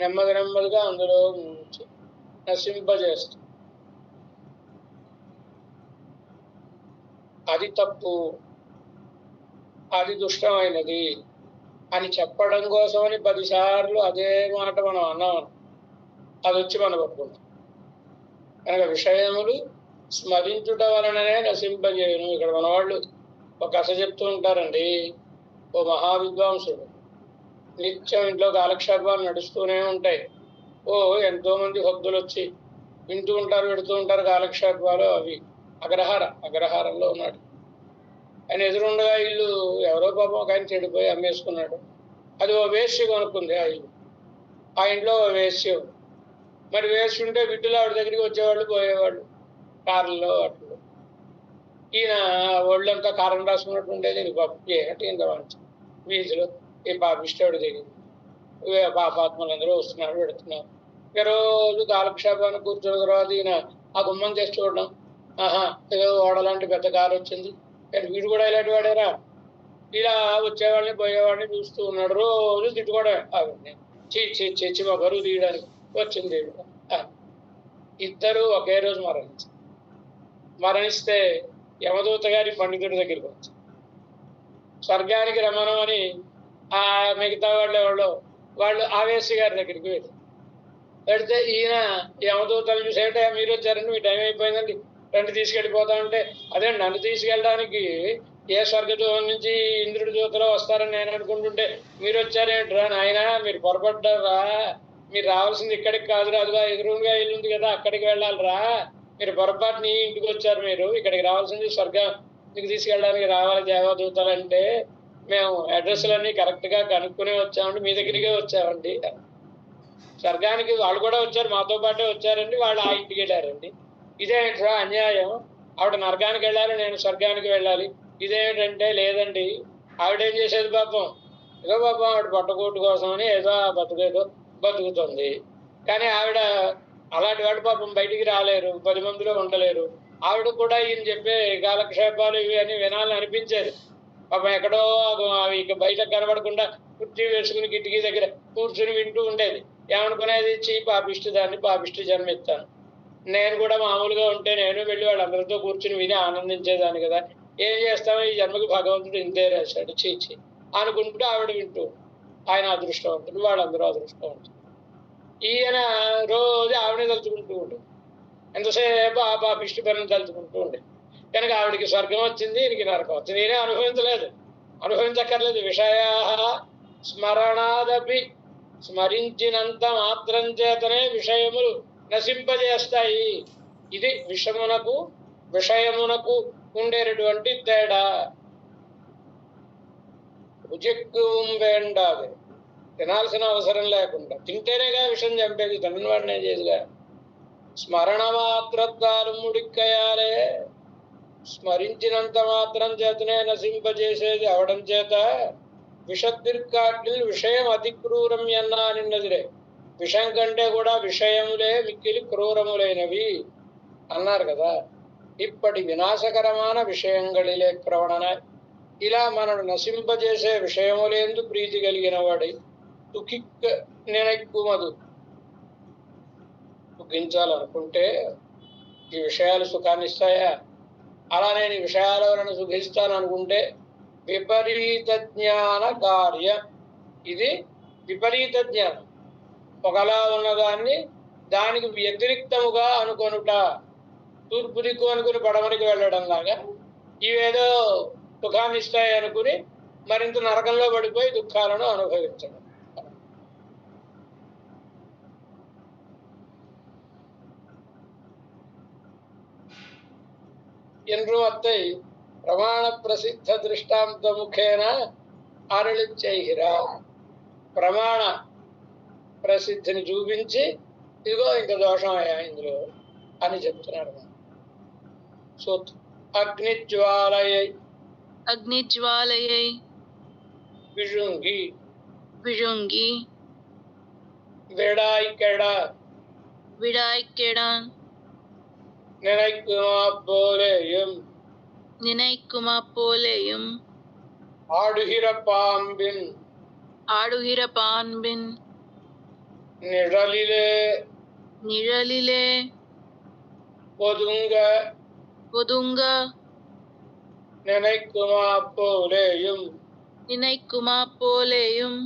A: నెమ్మదిగా అందులో నుంచి నశింపజేస్తుంది. అది తప్పు, అది దుష్టమైనది అని చెప్పడం కోసమని 10 సార్లు అదే మాట మనం అన్నాం, అది వచ్చి మనం పట్టుకుంటాం. కనుక విషయములు స్మరించుట వలననే నశింపజేయను. ఇక్కడ మన వాళ్ళు ఒక కథ చెప్తూ ఉంటారండి. ఓ మహావిద్వాంసుడు నిత్యం ఇంట్లో కాలక్షేపాలు నడుస్తూనే ఉంటాయి. ఎంతోమంది భక్తులు వచ్చి వింటూ ఉంటారు, పెడుతూ ఉంటారు కాలక్షేపాలు. అవి అగ్రహారంలో ఉన్నాడు. ఆయన ఎదురుండగా ఇల్లు ఎవరో పాపం ఒక ఆయన చెడిపోయి అమ్మేసుకున్నాడు. అది ఓ వేశ్య కొనుక్కుంది ఆ ఇల్లు. ఆ ఇంట్లో ఓ వేశ్య. మరి వేసి ఉంటే విట్టులు ఆవిడ దగ్గరికి వచ్చేవాళ్ళు, పోయేవాళ్ళు కార్లలో అట్లు. ఈయన ఒళ్ళంతా కారం రాసుకున్నట్టు ఉండేది. వీధిలో ఈ పాపిష్టాడు దిగింది. పాపాత్మలందరూ వస్తున్నారు, పెడుతున్నారు. ఇక రోజు కాలక్షేపాన్ని కూర్చున్న తర్వాత ఈయన ఆ గుమ్మం చేసి చూడడం. ఏదో ఓడలాంటి పెద్ద కారు వచ్చింది, కానీ వీడు కూడా ఇలాంటి వాడేరా. ఇలా వచ్చేవాడిని పోయేవాడిని చూస్తూ ఉన్నాడు. రోజు తిట్టుకోవడమే ఆవిడ్ని. చీచి మా బరువు తీయడానికి వచ్చింది. ఇద్దరు ఒకే రోజు మరణిస్తే యమదూత గారి పండితుడి దగ్గరికి వచ్చి స్వర్గానికి రమణమని ఆ మిగతా వాళ్ళు ఆవేశ గారి దగ్గరికి వెళితే ఈయన యమదూతలు చూసేట మీరు వచ్చారండి, మీ టైం అయిపోయిందండి, రండి తీసుకెళ్ళిపోతామంటే, అదే నన్ను తీసుకెళ్ళడానికి ఏ స్వర్గదూతం నుంచి ఇంద్రుడి దూతలో వస్తారని నేను అనుకుంటుంటే మీరు వచ్చారేంట్రా నాయన, మీరు పొరపడ్డారా, మీరు రావాల్సింది ఇక్కడికి కాదురా, అదిగా ఎదురుగా ఇల్లుంది కదా అక్కడికి వెళ్ళాలిరా, మీరు పొరపాటు నీ ఇంటికి వచ్చారు, మీరు ఇక్కడికి రావాల్సింది స్వర్గానికి తీసుకెళ్ళడానికి రావాలి దేవదూతలు అంటే, మేము అడ్రస్లన్నీ కరెక్ట్గా కనుక్కునే వచ్చామండి, మీ దగ్గరికే వచ్చామండి. స్వర్గానికి వాళ్ళు కూడా వచ్చారు, మాతో పాటే వచ్చారండి, వాళ్ళు ఆ ఇంటికి వెళ్ళారండి. ఇదేంట్రా అన్యాయం, ఆవిడ నరకానికి వెళ్ళాలి, నేను స్వర్గానికి వెళ్ళాలి, ఇదేంటంటే లేదండి ఆవిడేం చేసేది పాపం, ఏదో పాపం ఆవిడ పొట్టకూటు కోసమని ఏదో బతుకుతుంది. కానీ ఆవిడ అలాంటి వాడు పాపం బయటికి రాలేరు, 10 మందిలో ఉండలేరు. ఆవిడ కూడా ఈయన చెప్పే కాలక్షేపాలు ఇవి అని వినాలని అనిపించేది. పాపం ఎక్కడో అవి బయట కనబడకుండా కుర్చీ వేసుకుని కిటికీ దగ్గర కూర్చుని వింటూ ఉండేది. ఏమనుకునేది, పాపిష్టి జన్మెత్తాను, నేను కూడా మామూలుగా ఉంటే నేను వెళ్ళి వాళ్ళందరితో కూర్చుని విని ఆనందించేదాన్ని కదా, ఏం చేస్తామో ఈ జన్మకి భగవంతుడు ఇంతే రాశాడు చీచి అనుకుంటూ ఆవిడ వింటూ, ఆయన అదృష్టవంతుడు, వాళ్ళందరూ అదృష్టవంతుడు. ఈయన రోజు ఆవిడని తలుచుకుంటూ ఉండేది, ఎంతసేపు ఆ పాపిష్టి పనులు తలుచుకుంటూ ఉండేది. కనుక ఆవిడికి స్వర్గం వచ్చింది, ఈయనకి నరకం వచ్చింది. నేనే అనుభవించక్కర్లేదు. విషయా స్మరణాదపి, స్మరించినంత మాత్రం చేతనే విషయములు నశింపజేస్తాయి. ఇది విషయమునకు ఉండేటటువంటి తేడా. రుచెక్కువం వేండాది, తినాల్సిన అవసరం లేకుండా, తింటేనేగా విషం చంపేది, తినని వాడినే చేదిగా. స్మరణ మాత్రత్వాలు ముడిక్కయాలే, స్మరించినంత మాత్రం చేతనే నశింపజేసేది అవడం చేత విషద్దిర్కాటిల్ విషయం అతి క్రూరం ఎన్నా నిన్నదిరే, విషం కంటే కూడా విషయములే మిక్కిలి క్రూరములైనవి అన్నారు కదా. ఇప్పటి వినాశకరమైన విషయంగళిలే ప్రవణన, ఇలా మనను నశింపజేసే విషయములేందు ప్రీతి కలిగిన వాడి దుఃఖిక్క నెనెక్కుమదు. సుఖించాలనుకుంటే ఈ విషయాలు సుఖాన్ని ఇస్తాయా? అలా నేను ఈ విషయాల వలన సుఖిస్తాను అనుకుంటే విపరీత జ్ఞాన కార్య. ఇది విపరీత జ్ఞానం, ఒకలా ఉన్నదాన్ని దానికి వ్యతిరిక్తముగా అనుకొనుట. తూర్పు దిక్కు అనుకుని పడమరికి వెళ్ళడం లాగా ఇవేదో సుఖాన్ని ఇస్తాయి అనుకుని మరింత నరకంలో పడిపోయి దుఃఖాలను అనుభవించడం. என்று அத்தை பிரமாண பிரசித்த திருஷ்டாந்த முఖேன అరళి చేయరా, ప్రమాణ ప్రసిద్ధిని చూపించి ఇదిగో ఇంత దోషం అయ్యా ఇందులో అని చెప్తున్నాడు.
B: అగ్నిజ్వాలయై
A: విజుంగి
B: விடாய்க்கெடான் நினைக்குமா போலேயும்
A: ஆடுகிற
B: பாம்பின்
A: நிழலிலே ஒதுங்க நினைக்குமா போலேயும்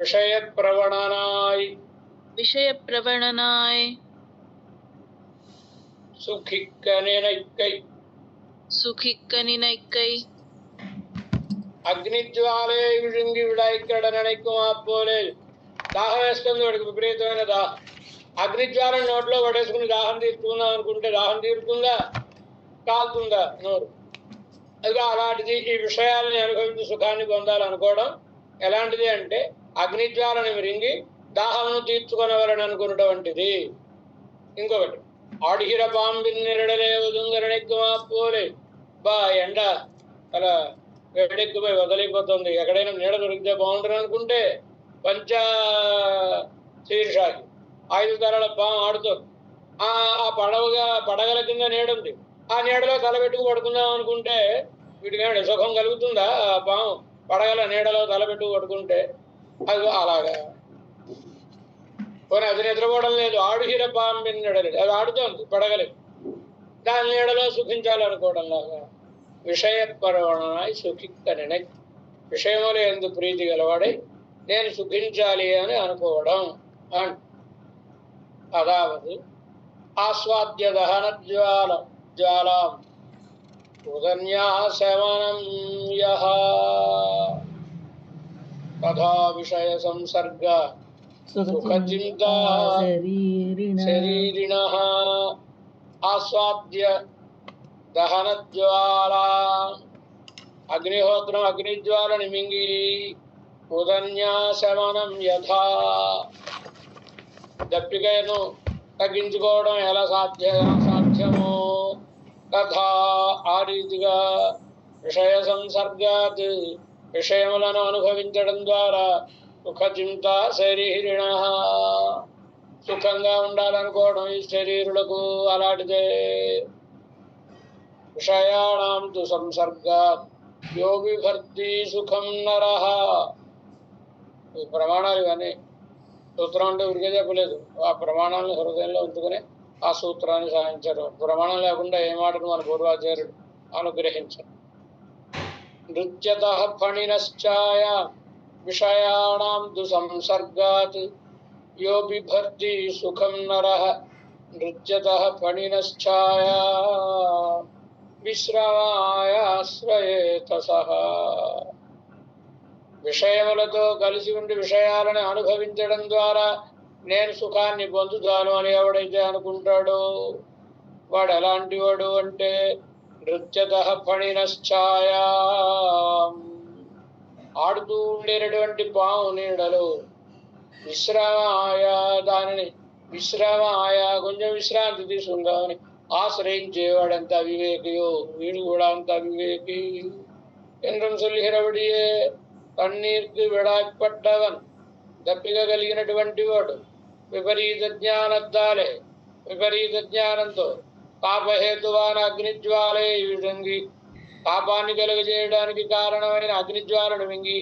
A: விஷயப்பிரவணனாய் சுகிக்க நினைக்கை అగ్నిజ్వాలే విழுங்கி விடாய் ఇక్కడ நினைக்குமா పోలే. దాహం వేస్తుంది వాడికి, విపరీతమైన దాహం. అగ్నిజ్వాలను నోట్లో పడేసుకుని దాహం తీర్చుకుందాం అనుకుంటే దాహం తీరుతుందా, కాలుతుందా నోరు? అదిగా అలాంటిది. ఈ విషయాలని అనుభవించి సుఖాన్ని పొందాలనుకోవడం ఎలాంటిది అంటే అగ్నిజ్వాలను విరింగి దాహమును తీర్చుకొనవలని అనుకున్నటువంటిది. ఇంకొకటి, ఆడిహిర పాంబిన్ నిరడలే ఉదుంగరణెక్కుమా పోలే. బా ఎండ అలా వేడెక్కుపోయి వదిలిపోతుంది, ఎక్కడైనా నీడ దొరికితే బాగుంటుంది అనుకుంటే పంచ శీర్షాకి 5 తరాల పాము ఆడుతుంది. ఆ పడగల కింద నీడుంది, ఆ నీడలో తలపెట్టుకు పడుకుందాం అనుకుంటే వీటికి సుఖం కలుగుతుందా? ఆ పాము పడగల నీడలో తలపెట్టుకు పడుకుంటే అది అలాగా. పోనీ అది నిద్రపోవడం లేదు, ఆడుహిర పాంబిన్ నీడలేదు, అది ఆడుతోంది పడగలి, దాని నీడలో సుఖించాలనుకోవడం లాగా. విషయపరవణాయి సుఖిక్కనె, విషయములు ఎందు ప్రీతి గలవాడై నేను సుఖించాలి అని అనుకోవడం. అదావదు ఆస్వాద్య దహన జ్వాలాం ఉదన్యాశమనం యః తథా విషయ సంసర్గ సుఖచింతా శరీరిణః. ఆస్వాద్య దహన జ్వాల, అగ్నిహోత్రం అగ్నిజ్వాలని మింగి ఉదన్యాశమనం యథా, దప్పికను తగ్గించుకోవడం ఎలా సాధ్యమో తథా ఆ రీతిగా విషయ సంసర్గాత్ విషయములను అనుభవించడం ద్వారా సుఖచింత శరీరిణ, సుఖంగా ఉండాలనుకోవడం ఈ శరీరులకు అలాంటిదే. విషయాణం తు సంసర్గాత్ యో బిభర్తి సుఖం నరః. ఈ ప్రమాణాలు కానీ సూత్రం అంటే ఉరికే చెప్పలేదు, ఆ ప్రమాణాలను హృదయంలో ఉంచుకుని ఆ సూత్రాన్ని సాధించారు. ప్రమాణం లేకుండా ఏ మాటను మన పూర్వాచార్యుడు అనుగ్రహించారు. నృత్యతః ఫణినశ్చాయ విషయాణం తు సంసర్గాత్ యో బిభర్తి సుఖం నరః. నృత్యతః ఫణినశ్చాయ విశ్రమాయాశ్రయేతసః. విషయములతో కలిసి ఉండి విషయాలను అనుభవించడం ద్వారా నేను సుఖాన్ని పొందుతాను అని ఎవడైతే అనుకుంటాడో వాడు ఎలాంటి వాడు అంటే నృత్యతః ఫణినశ్చాయా, ఆడుతూ ఉండేటటువంటి పాము నీడలు, విశ్రమాయ దానిని విశ్రమాయ కొంచెం విశ్రాంతి తీసుకుందామని ஆசிரியிஞ்சேவாடு அந்த அவிவேகியோ வீடு கூட அந்த அவிவேகி என்றும் சொல்லுகிறபடியே தண்ணீருக்கு விடாய்ப்பட்டவன் దప్పిక కలిగినటువంటి వాడు విపరీత జ్ఞానద్దాలే విపరీత జ్ఞానంతో తాపహేతువాన అగ్నిజ్వాలే వింగి తాపాన్ని కలుగజేయడానికి కారణమైన అగ్నిజ్వాలను మింగి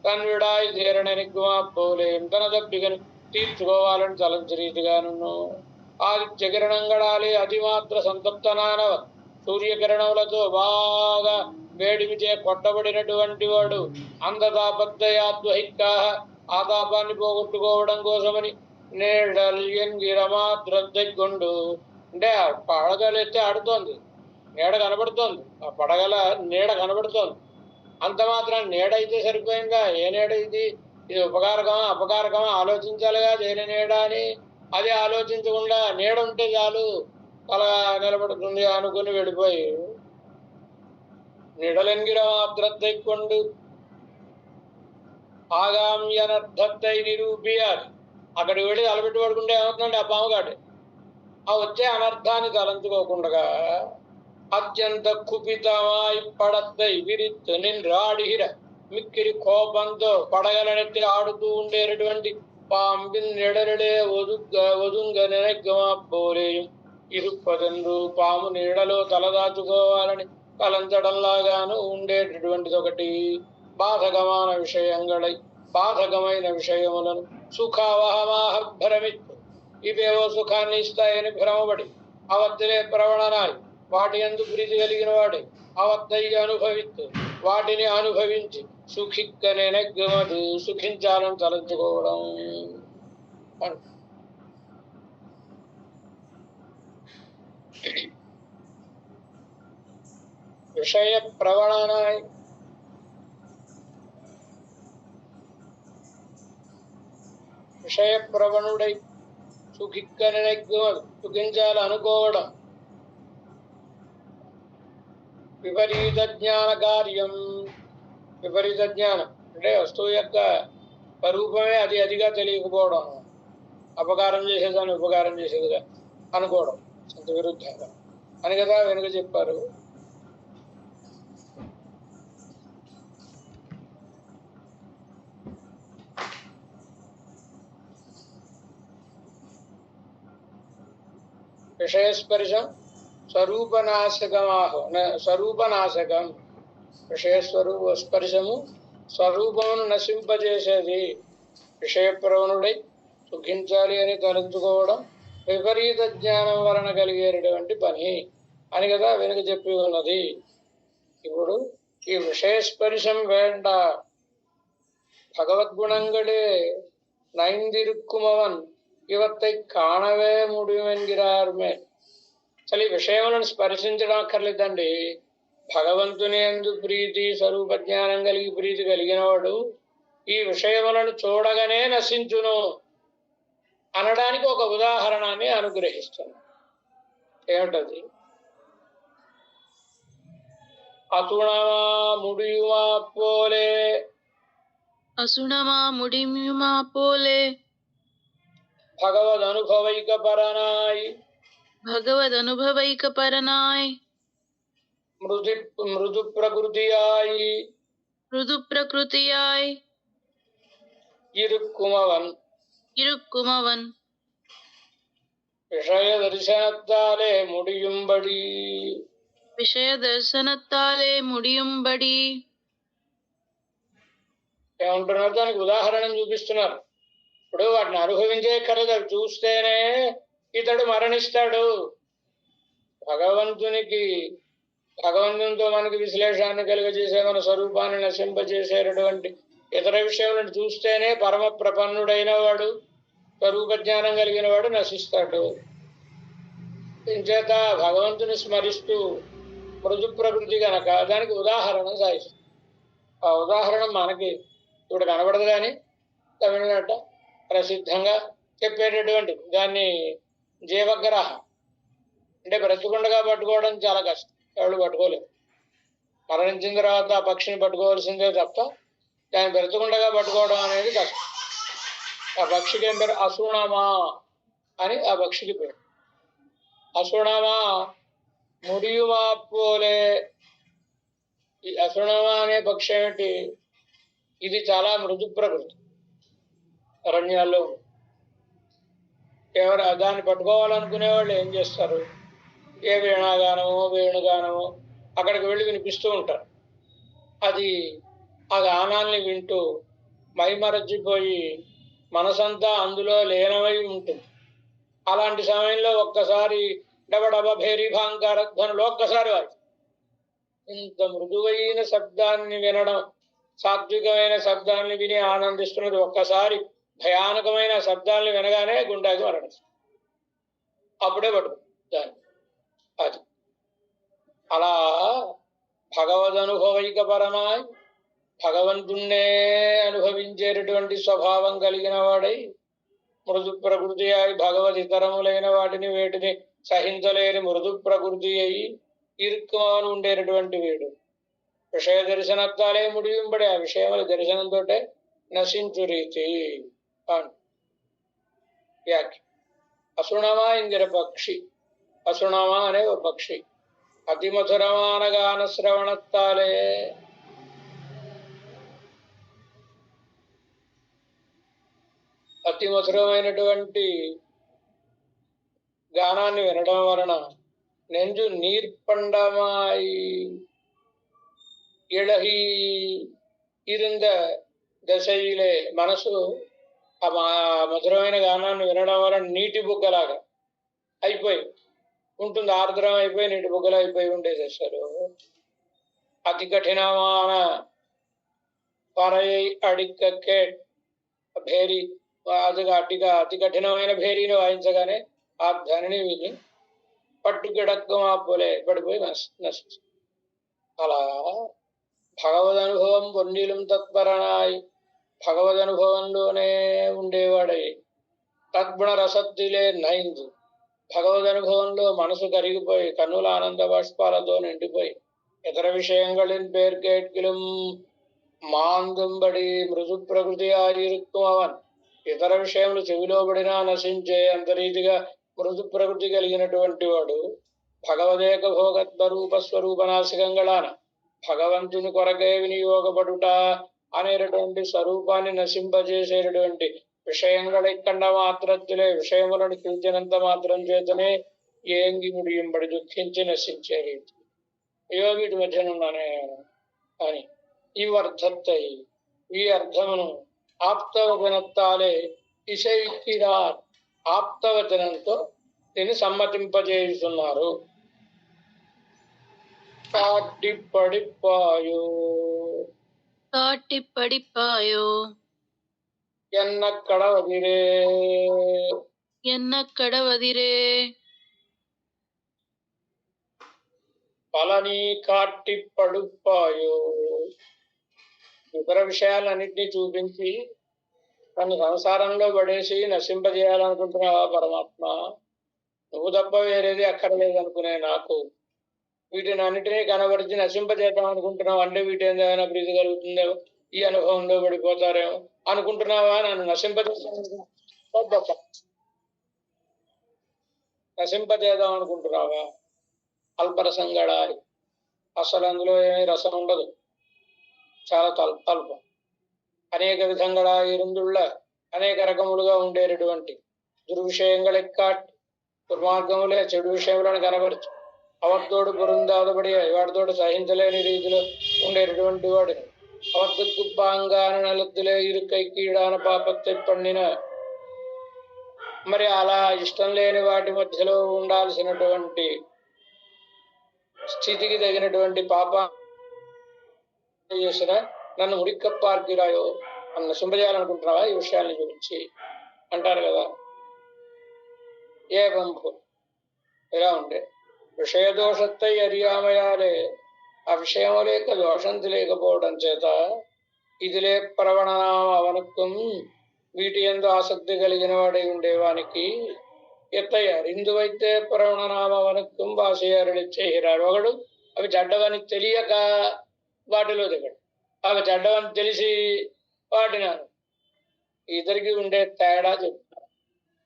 A: తన్విడాయి తీరననిగ్గుమా పోలేం తన దప్పికను తీర్చుకోవాలని తలంచు రీతిగాను ఆదిత్య కిరణంగడాలి అతిమాత్ర సంతప్తనానవ సూర్యకిరణములతో బాగా వేడిమిచే కొట్టబడినటువంటి వాడు అంధతాపద్దయాద్వహిక్కా ఆ తాపాన్ని పోగొట్టుకోవడం కోసమని నేడల్యంగిరమాద్రద్దెగ్గుండు అంటే ఆ పడగలెత్తి ఆడుతోంది, నీడ కనబడుతోంది, ఆ పడగల నీడ కనబడుతోంది. అంత మాత్రం నీడ అయితే సరిపోయిందా? ఏ నీడ ఇది ఉపకారకమా అపకారకమా ఆలోచించాలిగా దేని నీడ అని. అది ఆలోచించకుండా నీడ ఉంటే చాలు అలా నిలబడుతుంది అనుకుని వెళ్ళిపోయి నిడలంగిరమాద్రద్దెగ్గుండు ఆగామ్యనర్థత్తై నిరూపియాలి. అక్కడికి వెళ్ళి తలపెట్టి పడుకుంటే ఏమవుతుందంటే ఆ పాముగాడు ఆ వచ్చే అనర్థాన్ని తలంచుకోకుండా అత్యంత కుపితమాయి పడత్తై విరిత్తు నిన్రాడిహిర మిక్కిరి కోపంతో పడగలనెత్తి ఆడుతూ ఉండేటటువంటి పాంబిన్ నిడరడే ఒదుంగ నినగ్గమా పోలేయం ఇరుప్పదెందు పాము నీడలో తలదాచుకోవాలని తలంచడంలాగాను ఉండేటటువంటిది ఒకటి. బాధకమైన విషయములను సుఖావహమాహ భ్రమిత్తు ఇవేవో సుఖాన్ని ఇస్తాయని భ్రమపడి అవత్తులే ప్రవణనాయి వాటి యందు ప్రీతి కలిగిన వాడి అవత్తయ్యి అనుభవిత్తు వాటిని అనుభవించి సుఖిక్కనే నెగ్గమదు సుఖించాలని తలంచుకోవడం. విషయ ప్రవణనాయి విషయ ప్రవణుడై సుఖించాలి అనుకోవడం, విపరీత జ్ఞాన కార్యం. విపరీత జ్ఞానం అంటే వస్తువు యొక్క స్వరూపమే అదిగా తెలియకపోవడం, అపకారం చేసేదాన్ని ఉపకారం చేసేదిగా అనుకోవడం, సంత విరుద్ధంగా అని కదా వెనుక చెప్పారు. విషయస్పర్శం స్వరూపనాశకం. స్పర్శము స్వరూపమును నశింపజేసేది. విషయప్రవణుడై సుఖించాలి అని తలంచుకోవడం విపరీత జ్ఞానం వలన కలిగేటటువంటి పని అని కదా వెనుక చెప్పి ఉన్నది. ఇప్పుడు ఈ విషయస్పర్శం వేండ భగవద్గుణంగడే నైందిరుక్కుమవన్ ఇవత్తై కాణవే ముడివెంగిరారుమే. అసలు ఈ విషయములను స్పర్శించడం అక్కర్లేదండి. భగవంతుని యందు ప్రీతి, స్వరూప జ్ఞానం కలిగి ప్రీతి కలిగిన వాడు ఈ విషయములను చూడగానే నశించును అనడానికి ఒక ఉదాహరణని అనుగ్రహిస్తున్నాను. ఏమిటది? అతుణమా ముడియుమా పోలే,
B: అసుణమా ముడియుమా పోలే,
A: భగవదనుభవైక పరనాయ్,
B: భగవదనుభవైక పరనాయ్,
A: మృదు ప్రకృతియాయి,
B: మృదు ప్రకృతియాయ్,
A: ఇరుక్కుమవన్,
B: இருக்குமவன்,
A: விஷய தரிசனத்தாலே முடியும்படி,
B: விஷய దర్శనத்தாலே முடியும்படி.
A: ఏమంటున్నారు? దానికి ఉదాహరణ చూపిస్తున్నారు. ఇప్పుడు వాటిని అనుభవించే కలదు, అవి చూస్తేనే ఇతడు మరణిస్తాడు. భగవంతునితో మనకి విశ్లేషాన్ని కలిగజేసే, మన స్వరూపాన్ని నశింపజేసేటటువంటి ఇతర విషయాలను చూస్తేనే పరమ ప్రపన్నుడైన వాడు, స్వరూప జ్ఞానం కలిగిన వాడు నశిస్తాడు. ఇంచేత భగవంతుని స్మరిస్తూ మృదు ప్రకృతి గనక దానికి ఉదాహరణ సాయిస్తుంది. ఆ ఉదాహరణ మనకి ఇప్పుడు కనబడదు, కానీ తమిళనాట ప్రసిద్ధంగా చెప్పేటటువంటి దాన్ని జీవగ్రహం అంటే బ్రతికుండగా పట్టుకోవడం చాలా కష్టం, ఎవరు పట్టుకోలేరు. మరణించిన తర్వాత ఆ పక్షిని పట్టుకోవాల్సిందే తప్ప దాన్ని బ్రతికుండగా పట్టుకోవడం అనేది కష్టం. ఆ పక్షికి ఏం పేరు? అసుణమా అని ఆ పక్షికి పేరు. అసుణమా ముడియుమా పోలే. ఈ అసుణమా అనే పక్షి ఏమిటి? ఇది చాలా మృదు ప్రకృతి, అరణ్యాల్లో. ఎవరు దాన్ని పట్టుకోవాలనుకునే వాళ్ళు ఏం చేస్తారు? ఏ వీణాగానమో వేణుగానమో అక్కడికి వెళ్ళి వినిపిస్తూ ఉంటారు. అది ఆ గానాల్ని వింటూ మైమరచిపోయి మనసంతా అందులో లీనమై ఉంటుంది. అలాంటి సమయంలో ఒక్కసారి డబడబ భేరీ భాంకార ధ్వనులు ఒక్కసారి వాయి ఇంత మృదువైన శబ్దాన్ని వినడం, సాత్వికమైన శబ్దాన్ని విని ఆనందిస్తున్నది ఒక్కసారి భయానకమైన శబ్దాన్ని వినగానే గుండెకి మరణిస్తుంది. అప్పుడే పట్టు దాన్ని. అది అలా భగవదనుభవైక పరమాయ్, భగవంతుణ్ణే అనుభవించేటటువంటి స్వభావం కలిగిన వాడై, మృదు ప్రకృతి అయి భగవదితరములైన వాటిని వేటిని సహించలేని మృదు ప్రకృతి అయి ఇరుక్కుమని ఉండేటటువంటి వీడు విషయ దర్శనత్తాలే ముడియుంబడి, ఆ విషయముల దర్శనంతో నశించు రీతి వ్యాఖ్య. అసుణమా ఇందిర పక్షి, అసుణమా అనే ఒక పక్షి అతి మధురమాన గాన శ్రవణత్తాలే, అతి మధురమైనటువంటి గానాన్ని వినడం వలన నెంజు నీర్పండమాయి ఇళహి ఇరుంద దశయిలే. మనసు ఆ మధురమైన గానాన్ని వినడం వలన నీటి బుగ్గలాగా అయిపోయి ఉంటుంది, ఆర్ద్రం అయిపోయి నీటి బుగ్గలు అయిపోయి ఉండే దశలు. అతి కఠినమాన పరై అడిక్కే భేరీ, అతి కఠినమైన భేరీని వాయించగానే ఆ ధ్వనిని విని పట్టుకిడక్కమా పోలే పడిపోయి నశించు. అలా భగవదనుభవం పొందిలం తత్పరనాయ్, భగవదనుభవంలోనే ఉండేవాడై తద్గుణ రసత్తిలే నైందు. భగవద్ అనుభవంలో మనసు కరిగిపోయి కన్నుల ఆనంద బాష్పాలతో నిండిపోయి ఇతర విషయంகளின் பேர் கேட்கிலும் మాందుంబడి మృదు ప్రకృతి ఆయుక్తం అవన్. ఇతర విషయములు చెవిలోబడినా నశించే అంతరీతిగా మృదు ప్రకృతి కలిగినటువంటి వాడు భగవదేక భోగత్వరూప స్వరూపనాశకంగళాన భగవంతుని కొరకే వినియోగపడుట అనేటటువంటి స్వరూపాన్ని నశింపజేసేటటువంటి విషయంగళ మాత్రత్తులే విషయములను చూచినంత మాత్రం చేతనే ఏంగి ముడియంబడి దుఃఖించి నశించే రీతి. అయ్యో వీటి మధ్యనున్నానే అని ఇవర్థత్తై ఈ అర్థమును ఆప్తవచనత్తాలే ఇసైక్కిరార్ ఆప్తవచనంతో దీన్ని సమ్మతింపజేస్తున్నారు. కాటిపడిపాయో
B: కాటిపడిపాయో
A: ఎన్నక్కడవదిరే
B: ఎన్నక్కడవదిరే
A: పలని కాటి పడుపాయో. ఇతర విషయాలన్నింటినీ చూపించి తను సంసారంలో పడేసి నశింపజేయాలనుకుంటున్నావా పరమాత్మ? నువ్వు తప్ప వేరేది అక్కర్లేదనుకునే నాకు వీటిని అన్నిటినీ కనబరిచి నశింపజేద్దాం అనుకుంటున్నావు అంటే వీటి ఏదైనా ప్రీతి కలుగుతుందేమో, ఈ అనుభవంలో పడిపోతారేమో అనుకుంటున్నావా? నన్ను నశింపజేద్దాం అనుకుంటున్నావా? అల్పరసం గడాలి. అసలు అందులో ఏమీ రసం ఉండదు, చాలా అల్పం. అనేక విధంగా ఇరుందుళ్ళ అనేక రకములుగా ఉండేటటువంటి దుర్విషయంగళెక్కాటి దుర్మార్గములే చెడు విషయములను కనబరచు అవత్తోడు బురుందాదబడి వాడితోడు సహించలేని రీతిలో ఉండేటటువంటి వాడిని అవత్తుప్పాంగాన నలత్తులే ఇరుకై కీడాన పాపత్తై పండిన. మరి అలా ఇష్టం లేని వాటి మధ్యలో ఉండాల్సినటువంటి స్థితికి తగినటువంటి పాప చేసిన నన్ను ముడిక్కప్పార్కిరాయో నన్ను నశింపజేయాలనుకుంటున్నావా ఈ విషయాన్ని గురించి అంటారు కదా. ఏ పంపు ఇలా ఉండే విషయదోషత్తై అరియామయాలే ఆ విషయము లేక దోషం లేకపోవడం చేత ఇదిలే ప్రవణనామ అవనత్వం వీటి యందు ఆసక్తి కలిగిన వాడై ఉండేవానికి ఎత్తయ్యారు. ఇందువైతే ప్రవణనామ అవనత్వం వాసేయారుడిచ్చేహిరాడు. ఒకడు అవి చెడ్డవని తెలియక వాటిలో దిగడు, అవి చెడ్డవని తెలిసి వాటినాను. ఇద్దరికి ఉండే తేడా చెప్తారు.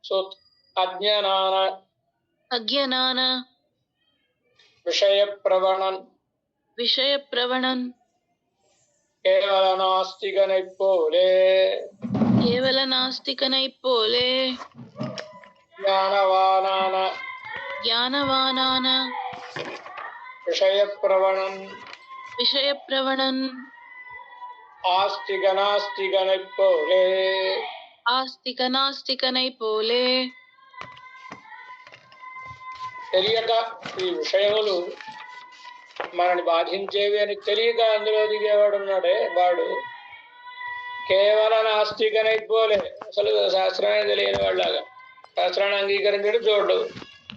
A: సో అజ్ఞానాన విషయ ప్రవణన్ కేవల నాస్తికనై పోలే జ్ఞానవానాన విషయ ప్రవణన్ ఆస్తికనాస్తికనై పోలే. తెలియక ఈ విషయములు మనని బాధించేవి అని తెలియక అందులో దిగేవాడు ఉన్నాడే వాడు కేవల నాస్తికనైపోలే. అసలు శాస్త్రమే తెలియని వాళ్ళలాగా శాస్త్రాన్ని అంగీకరించడు చూడు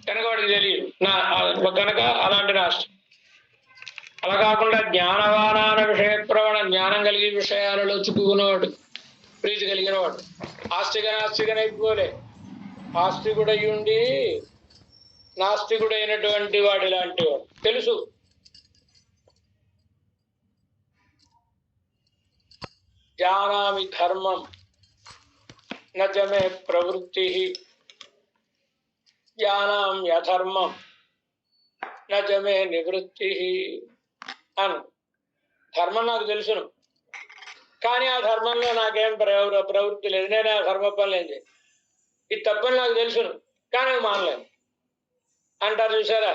A: కనుక వాడికి తెలియదు కనుక అలాంటి నాస్తి. అలా కాకుండా జ్ఞానవానాన విషయ ప్రవణ జ్ఞానం కలిగి విషయాలలో చిక్కుకున్నవాడు ప్రీతి కలిగినవాడు నాస్తికనైపోలే. ఆస్తికుడై ఉండి నాస్తికుడైనటువంటి వాడు ఇలాంటి వాడు తెలుసు. జానామి ధర్మం నజమే ప్రవృత్తి జానామ్యధర్మం నజమే నివృత్తి అను. ధర్మం నాకు తెలుసును కానీ ఆ ధర్మంలో నాకేం ప్రవృత్తి లేదు, నేను ఆ ధర్మ పనులు ఏం చేయను. ఇది తప్పని నాకు తెలుసును కానీ మానలేను అంటారు చూసారా.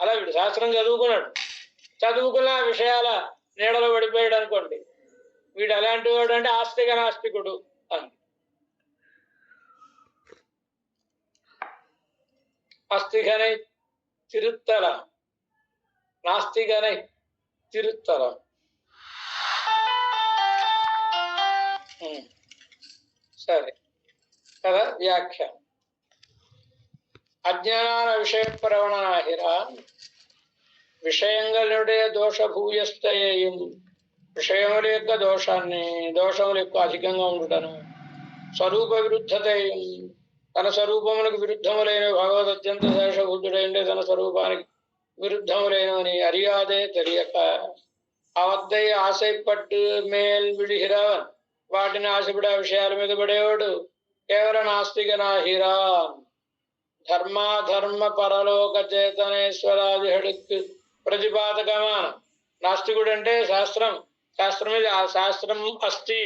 A: అలా వీడు శాస్త్రం చదువుకున్నాడు, చదువుకున్న విషయాల నీడలో పడిపోయాడు అనుకోండి, వీడు ఎలాంటి వాడు అంటే ఆస్తిక నాస్తికుడు అని. ఆస్తికనై తిరుత్తలం నాస్తికనై తిరుత్తలం. సరే కదా వ్యాఖ్య. అజ్ఞాన విషయ ప్రవణనాహిరా విషయంగలుడే దోషభూయస్థయం విషయముల యొక్క దోషముల యొక్క అధికంగా ఉండటను స్వరూప విరుద్ధత తన స్వరూపమునకు విరుద్ధములైన భగవద్ అత్యంత శేషబుద్ధుడైండే తన స్వరూపానికి విరుద్ధములైనవని அறியாதே తెలియక అవద్దై ఆశపట్టు మేల్ విడిహిరావన్ వాటిని ఆశపడే విషయాల మీద పడేవాడు కేవలం నాస్తిక నాహిరా ధర్మాధర్మ పరలోక చేతనేశ్వరాదిహడికి ప్రతిపాదకమాన నాస్తికుడు అంటే శాస్త్రం మీద ఆ శాస్త్రం అస్తి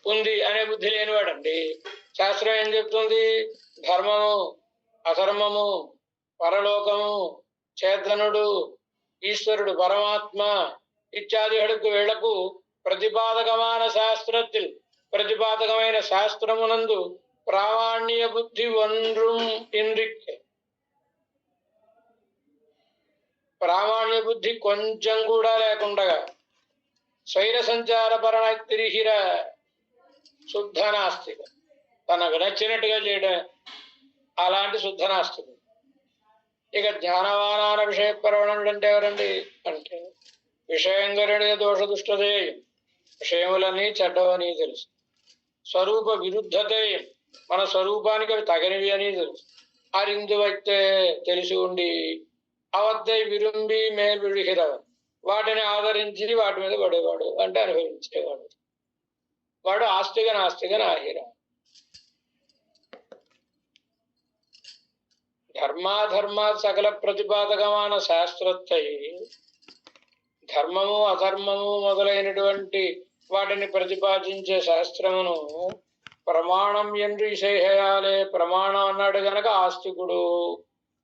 A: ఉంది అనే బుద్ధి లేనివాడండి. శాస్త్రం ఏం చెప్తుంది? ధర్మము అధర్మము పరలోకము చేతనుడు ఈశ్వరుడు పరమాత్మ ఇత్యాదిహడుకు వేళకు ప్రతిపాదకమైన శాస్త్రத்தில் ప్రతిపాదకమైన శాస్త్రమునందు ప్రామాణ్య బుద్ధి ఒన్றும் இன்றிக்கு ప్రామాణ్య బుద్ధి కొంచెం కూడా లేకుండా స్వైర సంచార పరణ తిరిహిర శుద్ధ నాస్తిక తనకు నచ్చినట్టుగా చేయడం అలాంటి శుద్ధ నాస్తిక. ఇక జ్ఞానవానాన విషయపరవణుడు అంటే ఎవరండి అంటే విషయంగరుడి దోష దుష్టతేయం విషయములని చెడ్డవని తెలుసు. స్వరూప విరుద్ధతేయం మన స్వరూపానికి అవి తగనివి అని తెలుసు. అరిందువైతే తెలిసి ఉండి అవద్దై విరుంబి మేల్విడిహిరవన్ వాటిని ఆదరించి వాటి మీద పడేవాడు అంటే అనుభవించేవాడు. వాడు ఆస్తిక నాస్తిక నాహిర. ధర్మాధర్మా సకల ప్రతిపాదకమైన శాస్త్రత్తై ధర్మము అధర్మము మొదలైనటువంటి వాటిని ప్రతిపాదించే శాస్త్రమును ప్రమాణం என்று ఇసేయాలే ప్రమాణం అన్నాడు గనక ఆస్తికుడు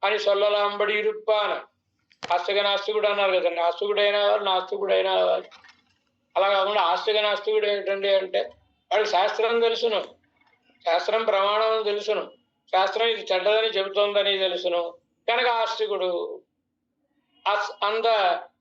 A: అని సొల్లలాంబడి ఇరుప్పాన ఆస్తిక నాస్తికుడు అన్నారు కదండి. ఆస్తికుడైన వారు నాస్తికుడైన వారు అలా కాకుండా ఆస్తిక నాస్తికుడు ఏంటండి అంటే వాడికి శాస్త్రం తెలుసును, శాస్త్రం ప్రమాణం తెలుసును, శాస్త్రం ఇది చెడ్డదని చెబుతోందని తెలుసును కనుక ఆస్తికుడు. అంత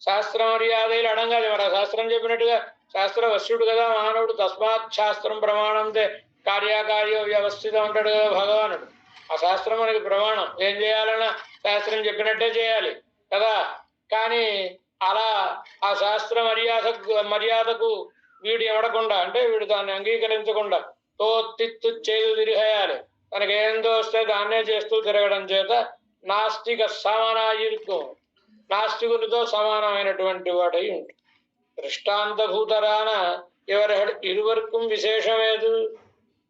A: శాస్త్ర మర్యాదలు అడంగాలి. మరి ఆ శాస్త్రం చెప్పినట్టుగా శాస్త్ర వశ్యుడు కదా మానవుడు. తస్మాత్ శాస్త్రం ప్రమాణంతే కార్యకార్య వ్యవస్థితం ఉంటాడు కదా భగవానుడు. ఆ శాస్త్రం మనకి ప్రమాణం. ఏం చేయాలన్నా శాస్త్రం చెప్పినట్టే చేయాలి కదా. కానీ అలా ఆ శాస్త్ర మర్యాదకు వీడు ఎవడకుండా అంటే వీడు దాన్ని అంగీకరించకుండా తోత్తిత్తు చేదు తిరిగేయాలి. తనకేందో వస్తే దాన్నే చేస్తూ తిరగడం చేత నాస్తిక సమానాయుర్కం నాస్తికులతో సమానమైనటువంటి వాడై ఉంటుంది. దృష్టాంతభూతరాన ఇరువర్కం విశేషమేదు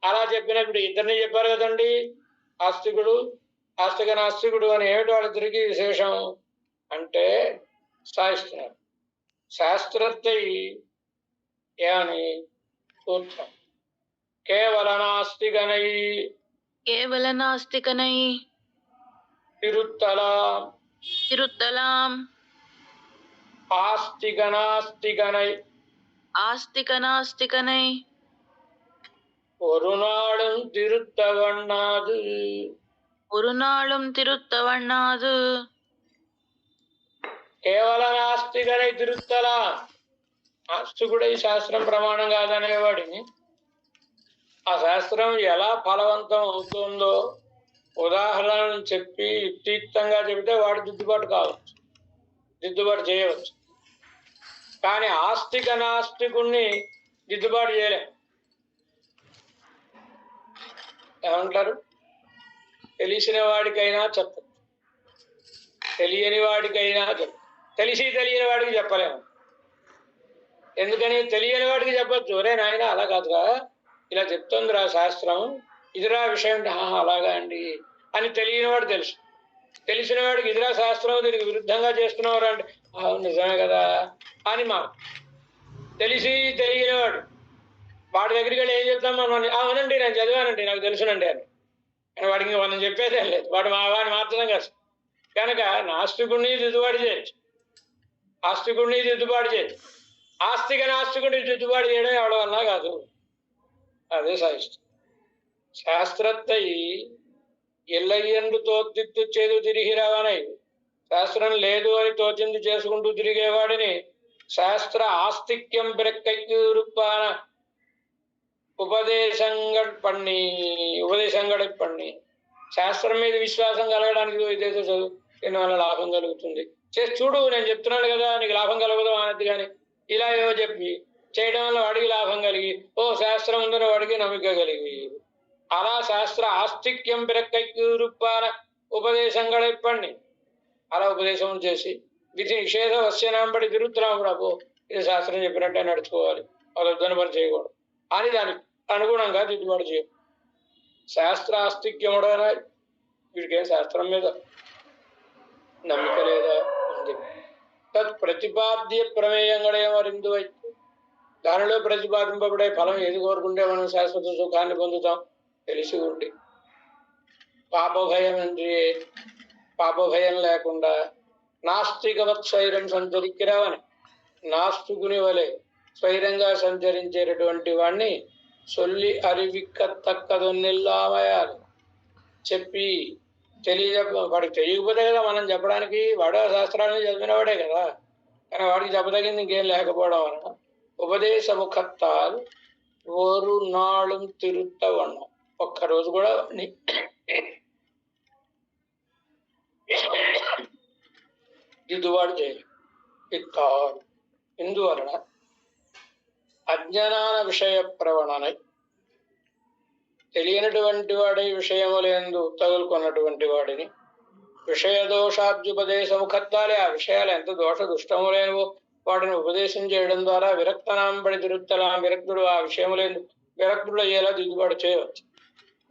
A: అలా చెప్పినప్పుడు ఇద్దరిని చెప్పారు కదండి. ఆస్తికుడు ఆస్తిక నాస్తికుడు అని ఏమిటి వాళ్ళిద్దరికి విశేషం అంటే సాయిస్తున్నారు. శాస్త్రத்தை ఏమని చూద్దాం. కేవల నాస్తికనై తిరుత్తలాం ఆస్తిక నాస్తికనై ஒரு நாளும் திருத்தவண்ணாது కేవల నాస్తికనై తిరుత్తలా నాస్తికుడై శాస్త్రం ప్రమాణం కాదనేవాడిని ఆ శాస్త్రం ఎలా ఫలవంతం అవుతుందో ఉదాహరణలను చెప్పి యుక్తియుక్తంగా చెబితే వాడు దిద్దుబాటు కావచ్చు, దిద్దుబాటు చేయవచ్చు. కానీ ఆస్తిక నాస్తికుణ్ణి దిద్దుబాటు చేయలేం. ఏమంటారు? తెలిసిన వాడికైనా చెప్పచ్చు, తెలియని వాడికైనా చెప్పచ్చు. తెలిసి తెలియని వాడికి చెప్పలేము. ఎందుకని? తెలియని వాడికి చెప్పచ్చు, ఒరే నాయన అలా కాదురా, ఇలా చెప్తుందిరా శాస్త్రం, ఇదిరా విషయం. అలాగా అండి అని తెలియని వాడు తెలుసు. తెలిసిన వాడికి ఇదిరా శాస్త్రం, దీనికి విరుద్ధంగా చేస్తున్నావు అంటే నిజమే కదా అని మా తెలిసి తెలియని వాడి దగ్గరికి వెళ్ళి ఏం చెప్తాం మనం? అవునండి నేను చదివానండి, నాకు తెలుసునండి అని. కానీ వాడికి మనం చెప్పేదేం లేదు. వాడిని మార్చడం కష్టం. కనుక నాస్తికుడిని దిద్దుబాటు చేయొచ్చు, ఆస్తికుడిని దిద్దుబాటు చేయొచ్చు. ఆస్తిక నాస్తికుడిని దిద్దుబాటు చేయడం ఎవడ వల్ల కాదు. అదే సాయిస్తుంది. శాస్త్రத்தை ఎల్లయ్యందు తోత్తిత్తు చేదు తిరిగిరావనై శాస్త్రం లేదు అని తోచింది చేసుకుంటూ తిరిగేవాడిని శాస్త్ర ఆస్తిక్యం బ్రెక్కైకు రూపాన ఉపదేశంగడ్ పన్ని శాస్త్రం మీద విశ్వాసం కలగడానికి ఇదేదో చదువు, దీనివల్ల లాభం కలుగుతుంది, చేసి చూడు నేను చెప్తున్నాను కదా నీకు లాభం కలగదు అనేది. కానీ ఇలా ఏవో చెప్పి చేయడం వల్ల వాడికి లాభం కలిగి శాస్త్రం ఉందని వాడికి నమ్మిక కలిగి அலா சாஸ்திர ஆஸ்திக்யம் பிறக்கைக்கு இருப்பான உபதேசங்களை பண்ணி అలా ఉపదేశం చేసి విధి నిషేధ వశ్యనాంబడి తిరుగుతున్నాం కూడా పో ఇది శాస్త్రం చెప్పినట్టే నడుచుకోవాలి అదొద్దని పని చేయకూడదు అని దానికి అనుగుణంగా దిద్దుబాటు చేయ శాస్త్ర ఆస్తిక్యముడన వీడికేం శాస్త్రం మీద నమ్మిక లేదా ఉంది తత్ ప్రతిపాద్య ప్రమేయంగడేమరిందు అయితే దానిలో ప్రతిపాదింపబడే ఫలం ఏది కోరుకుంటే మనం శాశ్వత సుఖాన్ని పొందుతాం తెలిసి ఉండి పాపభయం పాపభయం లేకుండా నాస్తికవత్ స్వైరం సంచరిక్కిరావని నాస్తికుని వలె స్వైరంగా సంచరించేటటువంటి వాడిని సొల్లి అరివిక్కతక్కదొన్నెల్లామయాలి చెప్పి వాడికి తెలియకపోతే కదా మనం చెప్పడానికి వాడే శాస్త్రాన్ని చదివినవాడే కదా కానీ వాడికి చెప్పదగింది ఇంకేం లేకపోవడం వలన ఉపదేశముఖత్తాలు ఓరు నాళు తిరుత్తవన్నాం ఒక్కరోజు కూడా దిద్దుబాటు చేయాలి ఇత్తారు ఇందువలన అజ్ఞాన విషయ ప్రవణనై తెలియనటువంటి వాడి విషయములందు తగులుకున్నటువంటి వాడిని విషయదోషాద్యుపదేశముఖత్తాలే ఆ విషయాలు ఎంత దోష దుష్టములేనివో వాటిని ఉపదేశం చేయడం ద్వారా విరక్తనాంబడి తిరుత్తలాం విరక్తుడు ఆ విషయములందు విరక్తుడు అయ్యేలా దిద్దుబాటు చేయవచ్చు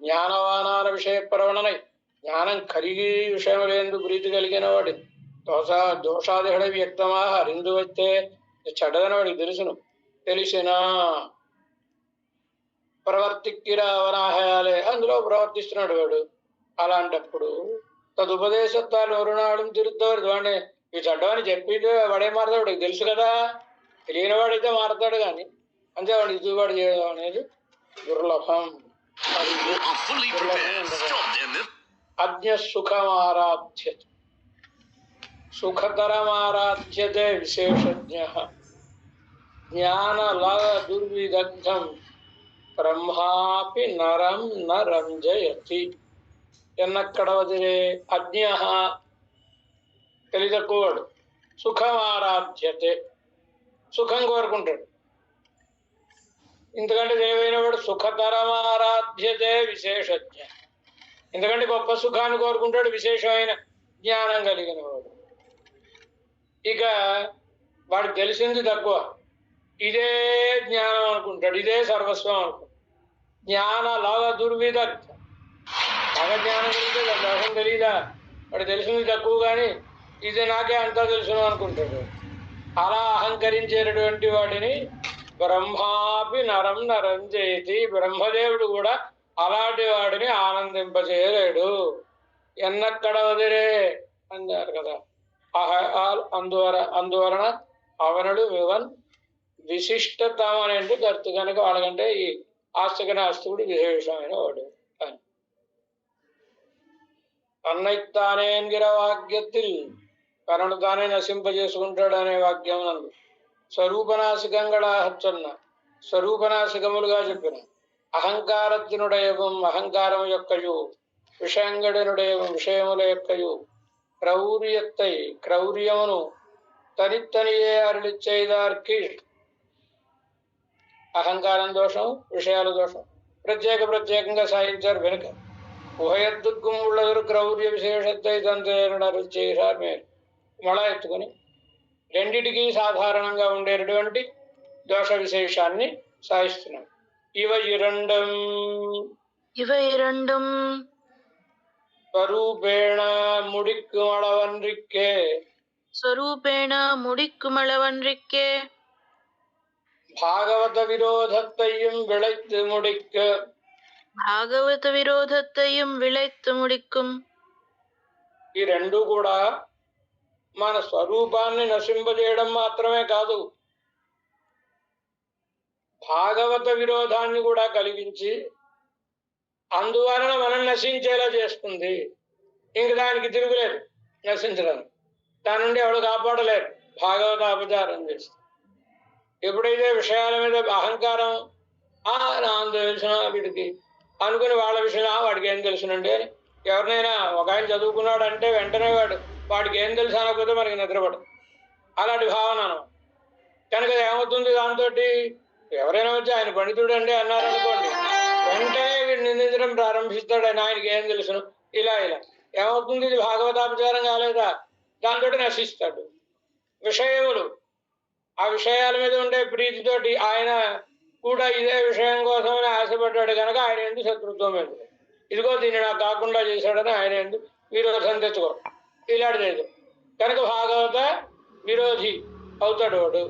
A: జ్ఞానవానాల విషయ ప్రవణనై జ్ఞానం కలిగి విషయములందు ప్రీతి కలిగిన వాడి దోషాదిహడ వ్యక్తమా హరిందు అయితే చెడ్డదని వాడికి తెలుసును తెలిసినా ప్రవర్తిక్కిరావనాహయాలే అందులో ప్రవర్తిస్తున్నాడు వాడు అలాంటప్పుడు తదుపదేశత్వాలు ఎవరునాడు తిరుగుతాడు వాడిని ఈ చెడ్డమని చెప్పితే వాడే మారతాడు వాడికి తెలుసు కదా తెలియని వాడైతే మారతాడు కానీ అంతే వాడు దిద్దుబాటు చేయడం అనేది దుర్లభం అజ్ఞ సుఖమారాధ్యత సుఖతరమారాధ్యతే విశేషజ్ఞ జ్ఞానలవ దుర్విదగ్ధం బ్రహ్మాపి నరం న రంజయతి ఎన్నక్కడవదిరే అజ్ఞ తెలియతక్కువాడు సుఖమారాధ్యతే సుఖం కోరుకుంటాడు ఇంతకంటే తెలివైన వాడు సుఖతరమారాధ్యతే విశేషజ్ఞ ఎందుకంటే గొప్ప సుఖాన్ని కోరుకుంటాడు విశేషమైన జ్ఞానం కలిగిన వాడు ఇక వాడికి తెలిసింది తక్కువ ఇదే జ్ఞానం అనుకుంటాడు ఇదే సర్వస్వం అనుకుంటాడు జ్ఞాన లవ దుర్విదగ్ధ బాగా జ్ఞానం కలిగితే దోషం తెలియదా వాడు తెలిసింది తక్కువ కానీ ఇది నాకే అంతా తెలుసును అనుకుంటాడు అలా అహంకరించేటటువంటి వాడిని బ్రహ్మాపి నరం నరంజయతి బ్రహ్మదేవుడు కూడా అలాంటి వాడిని ఆనందింపజేయలేడు ఎన్నక్కడ వదిలే అన్నారు కదా అందువలన అవనుడు వివన్ విశిష్టతమనేంటి కర్తు కనుక వాళ్ళకంటే ఈ ఆస్తిక నాస్తికుడు విశేషమైన వాడు అని తన్నైతానేంగిర వాక్యത്തിൽ తనను తానే నశింపజేసుకుంటాడు అనే వాక్యం నందు స్వరూపనాశికంగా హచ్చన్న స్వరూపనాశికములుగా చెప్పిన అహంకారజ్ఞుడయవం అహంకారం యొక్కయు విషయంగడనుడయవం విషయముల యొక్కయు క్రౌర్యత్తై క్రౌర్యమును తనిత్తనియే అరళిచ్చైదార్కి అహంకారం దోషం విషయాల దోషం ప్రత్యేకంగా సాధించారు వెనుక ఉభయద్దుగ్గం ఉళ్ళదరు క్రౌర్య విశేషత్తై తంత్రేనడరుచేశారు మీరు మొళ ఎత్తుకొని రెండిటికి సాధారణంగా ఉండేటటువంటి దోష విశేషాన్ని సాధిస్తున్నాం ఇవ ఇరండం స్వరూపేణ
B: முடிக்குமளவன்றிக்கே
A: భాగవత
B: విరోధత్తయ్యం విళైత్తు ముడిక్కుం
A: ఈ రెండు కూడా మన స్వరూపాన్ని నశింపజేయడం మాత్రమే కాదు భాగవత విరోధాన్ని కూడా కలిగించి అందువలన మనం నశించేలా చేస్తుంది ఇంక దానికి తిరుగులేదు నశించడం దాని నుండి ఎవడు కాపాడలేరు భాగవత అపచారం చేస్తే ఎప్పుడైతే విషయాల మీద అహంకారం నాకు తెలిసిన వీడికి అనుకుని వాళ్ళ విషయం వాడికి ఏం తెలుసునండి అని ఎవరినైనా ఒక ఆయన చదువుకున్నాడు అంటే వెంటనే వాడికి ఏం తెలుసు అనకపోతే మనకి నిద్రపడదు అలాంటి భావన కనుక ఏమవుతుంది దాంతో ఎవరైనా వచ్చి ఆయన పండితుడు అండి అన్నారనుకోండి వెంటనే వీడు నిందించడం ప్రారంభిస్తాడు. ఆయనకి ఏం తెలుసును, ఇలా ఇలా ఏమవుతుంది, ఇది భాగవతాపచారం కాలేదా, దాంతో నశిస్తాడు. విషయములు, ఆ విషయాల మీద ఉండే ప్రీతితోటి ఆయన కూడా ఇదే విషయం కోసమని ఆశపడ్డాడు కనుక ఆయన ఎందుకు శత్రుత్వం ఎందుకు, ఇదిగో దీన్ని నాకు కాకుండా చేశాడని ఆయన ఎందుకు విరోధం తెచ్చుకో, ఇలాంటిది కనుక భాగవత విరోధి అవుతాడు వాడు.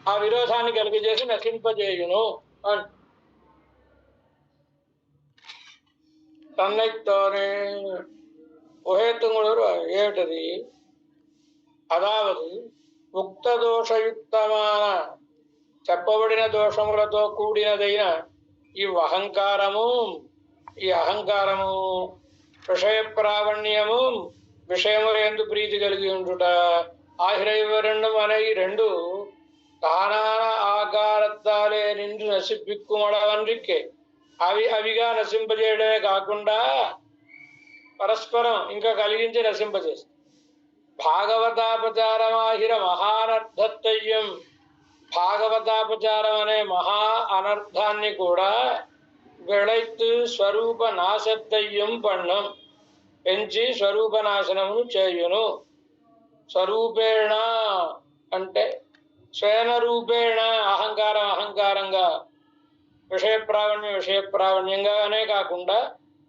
A: ఆ విరోధాన్ని కలిగజేసి నశింపజేయును అని తన్నైతోనే ఉహేతుంగుడు ఏమిటది, అదావది ఉక్త దోషయుక్తమాన చెప్పబడిన దోషములతో కూడినదైన ఈ అహంకారము, విషయ ప్రావణ్యము, విషయముల యందు ప్రీతి కలిగి ఉండుట, ఆహిరైవరణం అనే ఈ రెండు తానాన ఆకారத்தாலே నిండు నశిప్పిక్కుమడవన్రిక్కే, అవిగా నశింపజేయడమే కాకుండా పరస్పరం ఇంకా కలిగించి నశింపజేస్తుంది. భాగవతాపచారమాహిర మహానర్థత్వయం, భాగవతాపచారం అనే మహా అనర్థాన్ని కూడా విళైతు స్వరూప నాశత్తయ్యం పన్నం, పెంచి స్వరూపనాశనమును చేయును. స్వరూపేణ అంటే స్వేన రూపేణ, అహంకారంగా, విషయ ప్రావణ్యంగానే కాకుండా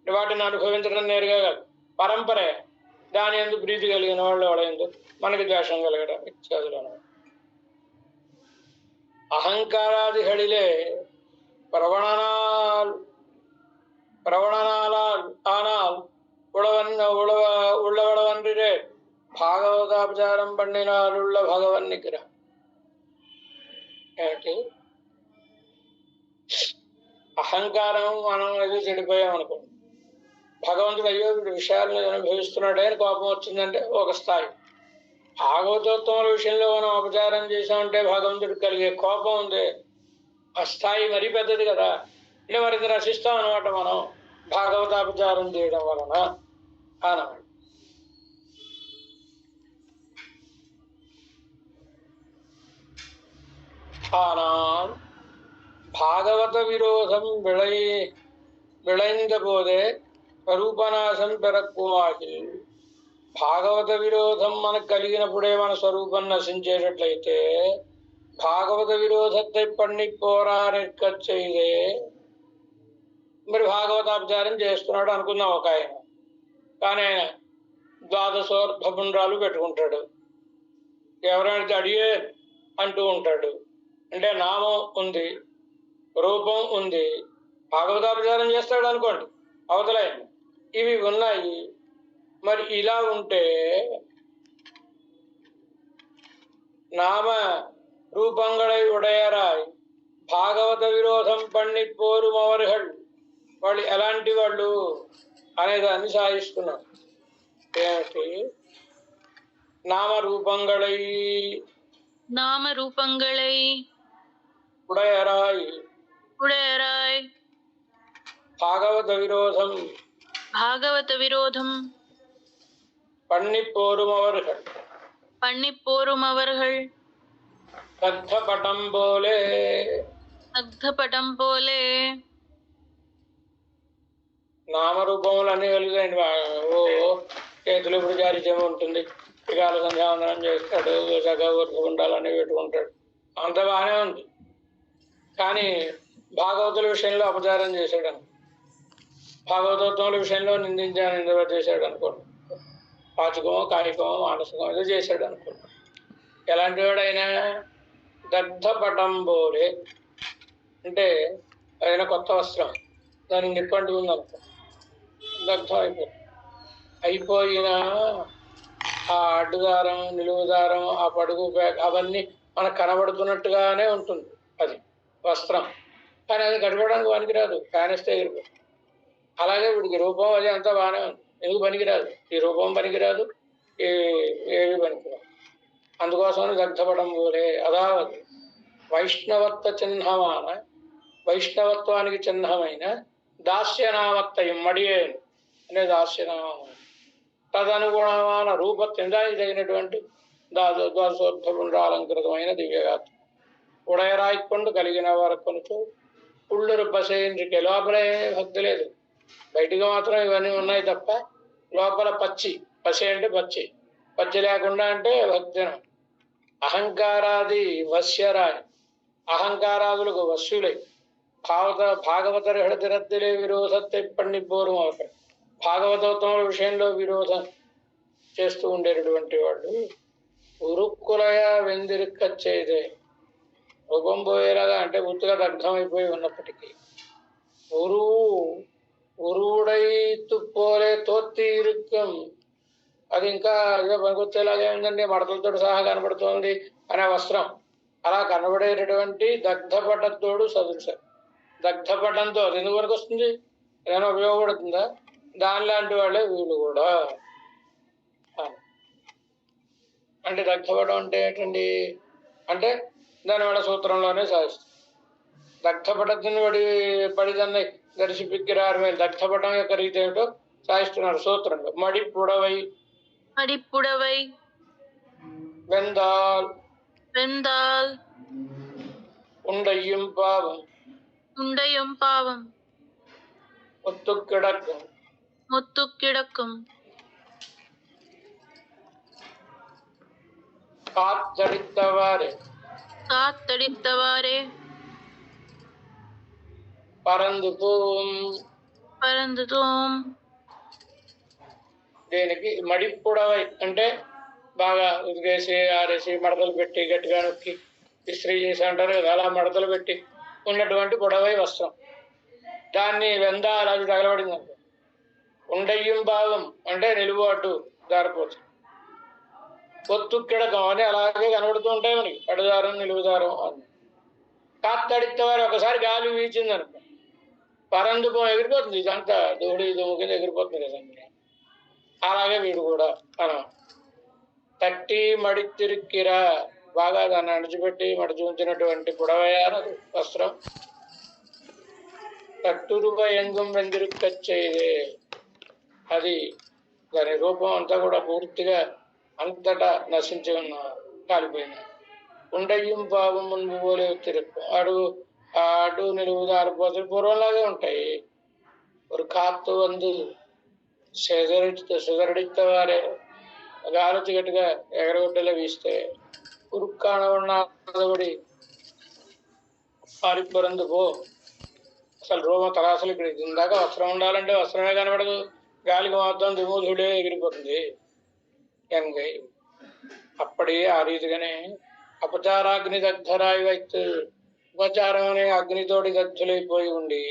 A: వాటిని అనుభవించడం నేరుగా కాదు, పరంపరే దాని ఎందు ప్రీతి కలిగిన వాళ్ళు ఎవడైందో మనకి ద్వేషం కలగడం ఇత్యాదులు. அகங்காராதிகளிலே பிரவணனாலால் ஆனால் உள்ளவடவன்றிலே భాగవతాపచారం పండినాడుள்ள భగవన్ నిగ్రహం ఏంటి, అహంకారం మనం ఏదో చెడిపోయాం అనుకోండి, భగవంతుడు అయ్యో వీడి విషయాలను అనుభవిస్తున్నాడే అని కోపం వచ్చిందంటే ఒక స్థాయి. భాగవతోత్తముల విషయంలో మనం అపచారం చేసామంటే భగవంతుడికి కలిగే కోపం ఉంది, ఆ స్థాయి మరీ పెద్దది కదా. అంటే మరింత రచిస్తాం అనమాట మనం భాగవతాపచారం చేయడం వలన అన్నమాట. ஆனால் భాగవత విరోధం విளைந்த போதே స్వరూపనాశం పెరక్కువాకి, భాగవత విరోధం మనకు కలిగినప్పుడే మన స్వరూపం నశించేటట్లయితే భాగవత విరోధத்தை பண்ணி పోరానిక చేయదే. మరి భాగవతాపచారం చేస్తున్నాడు అనుకుందాం ఒక ఆయన, కానీ ఆయన ద్వాదశోర్ధపుండ్రాలు పెట్టుకుంటాడు, ఎవరైనా అడిగే అంటూ ఉంటాడు, అంటే నామం ఉంది, రూపం ఉంది, భాగవతాపచారం చేస్తాడు అనుకోండి అవతలైన ఇవి ఉన్నాయి. మరి ఇలా ఉంటే నామ రూపంగళై ఉడయరాయ్ భాగవత విరోధం పండి పోరుమవర్హళ్, వాళ్ళు ఎలాంటి వాళ్ళు అనేదాన్ని సాధిస్తున్నారు. ఏమిటి, నామరూపంగళై ఉడయరాయ్ భాగవత విరోధం பண்ணி போரும் அவர்கள் దగ్ధపటం పోలే నామరూపములు అన్ని కలిగాయండి. ఓ చేతులు ఇప్పుడు జారిత్యం ఉంటుంది, త్రికాల సంధ్యావందనం చేస్తాడు, సగవర్గండాలన్నీ పెట్టుకుంటాడు, అంత బాగానే ఉంది. కానీ భాగవతుల విషయంలో అపచారం చేశాడు అనుకో, భాగవతోత్తముల విషయంలో నింద చేశాడు అనుకోండి, వాచికమో కాయికమో మానసికమో ఏదో చేశాడు అనుకోండి, ఎలాంటి వాడైనా దగ్ధపటం పోలే, అంటే ఏదైనా కొత్త వస్త్రం దానికి నిప్పంటి ఉందనుకో, దగ్ధం అయిపోయిన ఆ అడ్డుదారం, నిలువుదారం, ఆ పడుగు బ్యాగ్ అవన్నీ మనకు కనబడుతున్నట్టుగానే ఉంటుంది అది వస్త్రం, కానీ అది గడపడానికి పనికిరాదు, కానిస్తే ఎగిరిపోతుంది. అలాగే వీడికి రూపం అది అంతా బాగానే ఉంది, ఎందుకు పనికిరాదు, ఈ రూపం పనికిరాదు, ఏవి పనికిరాదు. అందుకోసమని దగ్ధపడం పోలే. అదావది వైష్ణవత్వానికి చిహ్నమైన దాస్యనామత్తయం మడియేను అనే దాస్యనామం, తదనుగుణమైన రూపత్యందానికి తగినటువంటి ద్వాదశోర్ధపుండ్రాలంకృతమైన దివ్యగాత్ర ఉడయరాయికొండు కలిగిన వరకొనుచు ఉళ్ళురు పసేంద్రికే లోపలే భక్తి లేదు, బయటికి మాత్రం ఇవన్నీ ఉన్నాయి తప్ప లోపల పచ్చి. పసి అంటే పచ్చి, పచ్చి లేకుండా అంటే భక్తి. అహంకారాది వశ్యరాయ్, అహంకారాదులకు వశ్యులై భాగవత హృదయరద్దులే విరోధத்தை பண்ணி పోరు అవుతారు. భాగవతోత్తముల విషయంలో విరోధం చేస్తూ ఉండేటటువంటి వాళ్ళు ఉరుక్కులయ వెందిరిక్కచ్చేదే, రూపం పోయేలాగా అంటే ఉత్తుగా దగ్ధమైపోయి ఉన్నప్పటికీ ఉరువుడైతు పోలే తోత్తి ఇరుక్కం, అది ఇంకా ఏదో పనికొచ్చేలాగే ఉందండి, మడతలతో సహా కనబడుతోంది అనే వస్త్రం, అలా కనబడేటటువంటి దగ్ధపటంతోడు సదృశం. దగ్ధపటంతో అది ఎందుకు వరకు వస్తుంది, ఏమైనా ఉపయోగపడుతుందా? దానిలాంటి వాళ్ళే వీళ్ళు కూడా. అంటే దగ్ధపటం అంటే ఏంటండి అంటే దానివల్ల సూత్రంలోనే సాధిస్తుంది. దగ్ధపటത്തിന് పడిదన్న దర్శిపిక్కిరారు మీద దగ్ధపటం యొక్క రీతి ఏమిటో సాధిస్తున్నారు సూత్రంలో. మడిపుడవై
B: மடிப்புடவை
A: వెందాల్
B: வெந்தால்
A: ఉండయ్యం పావం
B: உண்டையும் பாவம்
A: ఒత్తుకిడక్కం
B: முத்துக் கிடக்கும்
A: కాత్తడిత్తవారే
B: காத்தடித்தவாறே
A: పరందు పోవం.
B: பறந்துதோம்.
A: దీనికి మడిపుడవై అంటే బాగా ఉతికేసి ఆరేసి మడతలు పెట్టి గట్టిగా నొక్కి ఇస్త్రీ చేసి అంటారు కదా, అలా మడతలు పెట్టి ఉన్నటువంటి పొడవై వస్త్రం. దాన్ని వెందాలు అది తగలబడింది అనుకో. ఉండయ్యం భావం అంటే నిలువు అడ్డు దారిపోతుంది. పొత్తుక్కిడకం అని అలాగే కనబడుతూ ఉంటాయి మనకి, అడుదారం నిలువుదారం అని. కాత్తడిత్తవారు ఒకసారి గాలి వీచింది అనుకో, పరందుపం ఎగిరిపోతుంది, ఇదంతా దూడి దుమ్ము కింద ఎగిరిపోతుంది కదండి. అలాగే వీడు కూడా మనం తట్టి మడితిరిక్కిరా, బాగా దాన్ని అణిచిపెట్టి మడిచి ఉంచినటువంటి పొడవైన వస్త్రం. తట్టురుప ఎంగం వెందిరుక్కచ్చేదే, అది దాని రూపం అంతా కూడా పూర్తిగా అంతటా నశించి ఉన్న కాలిపోయింది. ఉండయ్యం పాపం మున్పు పోలే తిరుక్కు, అడు నిలువు దారిపోతే పూర్వంలాగే ఉంటాయి. ఒక కాత్తు వందు సిదరడిత్తవారే, గాలిచి గట్టిగా ఎగరగొట్టేలా వీస్తే ఉరుక్కాణబడి పారిపోరందు పో. అసలు రోమ తరాసలు ఇక్కడ ఇందాక వస్త్రం ఉండాలంటే వస్త్రమే కనబడదు, గాలికి మాత్రం దుమ్ముధుడే ఎగిరిపోతుంది. ఎంగై అప్పటి ఆ రీతిగానే అపచారాగ్ని దగ్ధరాయి వైత్, ఉపచారం అనే అగ్నితోటి దగ్ధులైపోయి ఉండి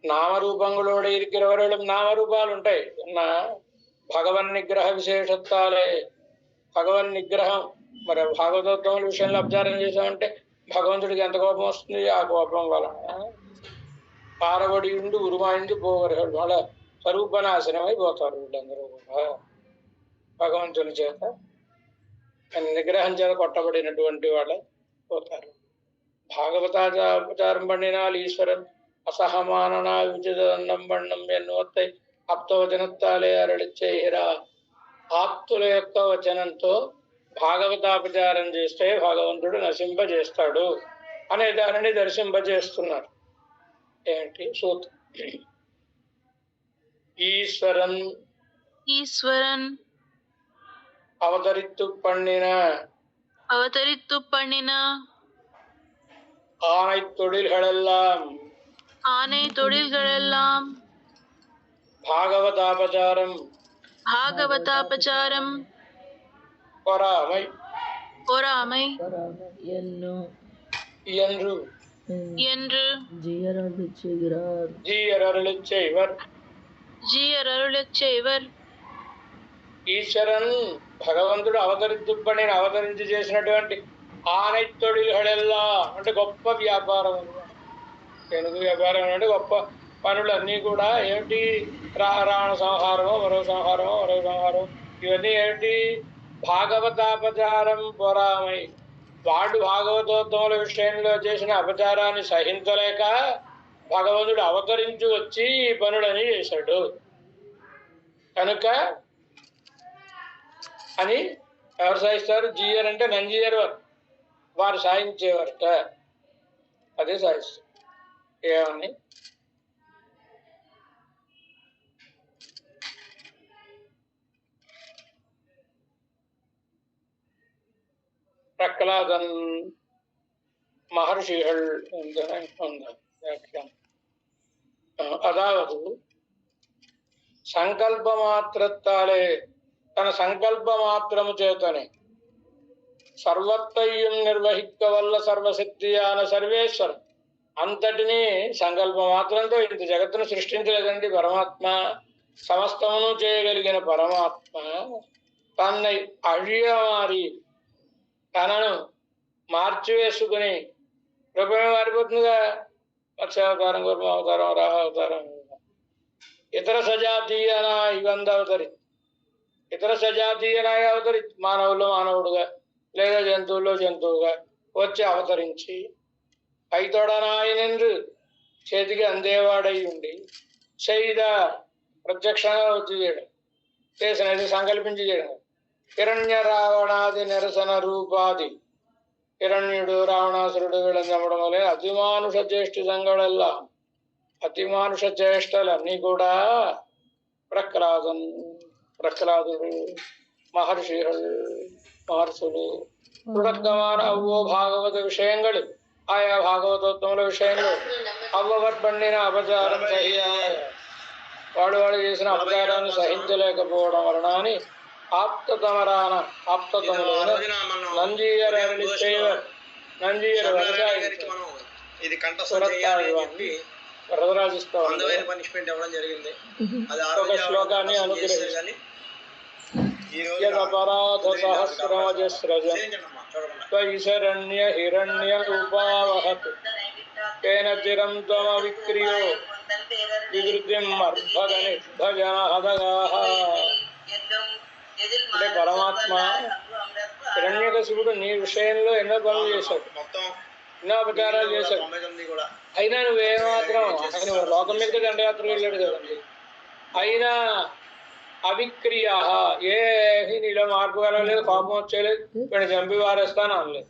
A: నామరూపంలోడ ఇరికిరవరడం. నామరూపాలు ఉంటాయి, భగవన్ నిగ్రహ విశేషత్వాలే. భగవన్ నిగ్రహం మరి భాగవతోత్తముల విషయంలో అపచారం చేశామంటే భగవంతుడికి ఎంత కోపం వస్తుంది, ఆ కోపం వలన పారబడి ఉండి ఉరుమాయింది పోగరు, వాళ్ళ స్వరూపనాశనం అయిపోతారు వీళ్ళందరూ కూడా. భగవంతుని చేత నిగ్రహం చేత కొట్టబడినటువంటి వాళ్ళే పోతారు. భాగవతాచారం పండినాలు ఈశ్వరన్ అసహమాననా విచిదన్నం బండం ఎన్నువత్తై ఆప్తవచనత్తాలే అరళిచ్చేహిరా. ఆప్తుల యొక్క వచనంతో భాగవతాపచారం చేస్తే భగవంతుడు నశింపజేస్తాడు అనే దానిని దర్శింపజేస్తున్నారు. ఏంటి సూత్రం? ఈశ్వరన్
B: ஈஸ்வரன்
A: అవతరిత్తు పండిన ஆனை தொழில்களெல்லாம்
B: ஆனை தொழில்களெல்லாம்
A: భాగవతాపచారం பொறாமை என்று ஜீயர் அருளிச் செய்வர். ఈశ్వరన్ భగవంతుడు అవతరించి చేసినటువంటి ఆనై తొడిల్హళెల్లా అంటే గొప్ప వ్యాపారం, తెలుగు వ్యాపారం అంటే గొప్ప పనులన్నీ కూడా ఏమిటి? రావణ సంహారమో మరో సంహారం, ఇవన్నీ ఏమిటి? భాగవతాపచారం పొరామై. వాడు భాగవతోత్తముల విషయంలో చేసిన అపచారాన్ని సహించలేక భగవంతుడు అవతరించి వచ్చి ఈ పనులని చేశాడు కనుక అని ఎవరు సాయిస్తారు? జీయర్ అంటే నంజీయర్ వారు సాయించేవారట. అదే సాధిస్తుంది. ఏమని பிரகலாதன் மகர்ஷிகள் அதாவது సంకల్ప మాత్రத்தாலே తన సంకల్ప మాత్రము చేతనే సర్వత్రయం నిర్వహిక్క వల్ల సర్వశక్తియాన సర్వేశ్వరం అంతటినీ సంకల్ప మాత్రంతో ఇంత జగత్తును సృష్టించలేదండి పరమాత్మ. సమస్తమును చేయగలిగిన పరమాత్మ తన్னை అழிయమారి తనను మార్చివేసుకుని రూపమే మారిపోతుందిగా. మత్స్యావతారం, కూర్మావతారం, రాహావతారం. ఇతర సజాతీయనాయి అవతరి ఇతర సజాతీయనాయి అవతరి మానవుల్లో మానవుడుగా లేదా జంతువుల్లో జంతువుగా వచ్చి అవతరించి కైతొడనాయనెందు చేతికి అందేవాడై ఉండి செய்த ప్రత్యక్షంగా వచ్చి చేయడం, చేసినది సంకల్పించి చేయడం. హిరణ్య రావణాది నిరసన రూపాది హిరణ్యుడు, రావణాసురుడు వీళ్ళని చంపడం వల్ల అతిమానుష చేష్టితంగళెల్లా అతిమానుష చేష్టలన్నీ కూడా ప్రహ్లాదుడు మహర్షులు തുടക്കமான అవ్వో భాగవత విషయంలో ఆయా భాగవతోత్తముల విషయంలో అవ్వవర్ పండిన అపచారం వాడు చేసిన అపచారాన్ని సహించలేకపోవడం వలన అని ఆప్తతమలైన నంజీయర్ వరదరాజిస్తూ ఒక శ్లోకాన్ని అనుగ్రహించి యదపరాధ సహస్రమజస్రజం త్వయిశరణ్య హిరణ్య రూపావహత్ తేన చిరం త్వమవిక్రియో వివృద్ధిం అర్భగ నిర్భజనహదగాః. అంటే పరమాత్మ హిరణ్యకశిపుడు నీ విషయంలో ఎన్నో పనులు చేశాడు, ఎన్నో అపచారాలు చేశాడు. అయినా నువ్వేమాత్రం ఆయన లోకం మీద దండయాత్ర వెళ్ళాడు కదండి. అయినా అవిక్రియ ఏమి నీలో మార్పు కలగలేదు, కోపం వచ్చేలేదు, వీడిని చంపి వారేస్తాను అనలేదు.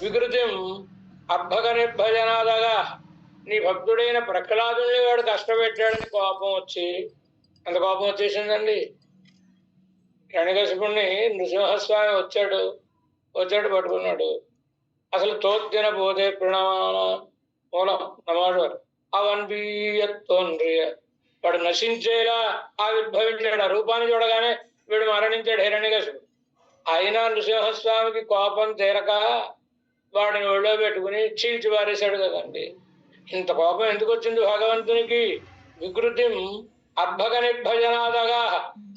A: వికృతిం అర్భగ నిర్భజనాదగా నీ భక్తుడైన ప్రహ్లాదుని వాడు కష్టపెట్టాడని కోపం వచ్చి, అంత కోపం వచ్చేసిందండి. హిరణ్యకశిపుణ్ణి నృసింహస్వామి వచ్చాడు పట్టుకున్నాడు. అసలు తోత్తిన పోతే ప్రణామ మూలం నమాడు అవన్బీయత్తోన్రియ వాడు నశించేలా ఆవిర్భవించాడు. ఆ రూపాన్ని చూడగానే వీడు మరణించాడు హిరణ్యకశిపుడు. అయినా నృసింహస్వామికి కోపం తీరక వాడిని ఒళ్ళో పెట్టుకుని చీల్చి వారేశాడు కదండి. ఇంత కోపం ఎందుకు వచ్చింది భగవంతునికి? వికృతిం అర్భగ నిర్భజనాదగా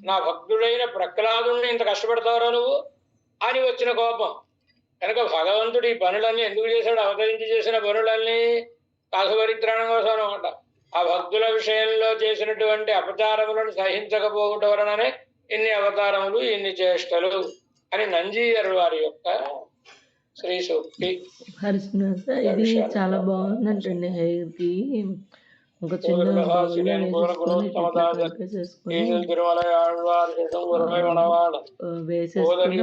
A: నా భక్తుడైన ప్రహ్లాదుని ఇంత కష్టపెడతావరా నువ్వు అని వచ్చిన కోపం. కనుక భగవంతుడు ఈ పనులన్నీ ఎందుకు చేశాడు? అవతరించి చేసిన పనులన్నీ కాశపరిత్రాణం కోసం అనమాట. ఆ భక్తుల విషయంలో చేసినటువంటి అపచారములను సహించకపోవటం వలననే ఇన్ని అవతారములు, ఇన్ని చేష్టలు అని నంజీయర్ వారి యొక్క శ్రీ సూక్తి.
C: ఇది చాలా బాగుందంటండి. హెయిర్కి ఒక చిన్న వేసేసుకొని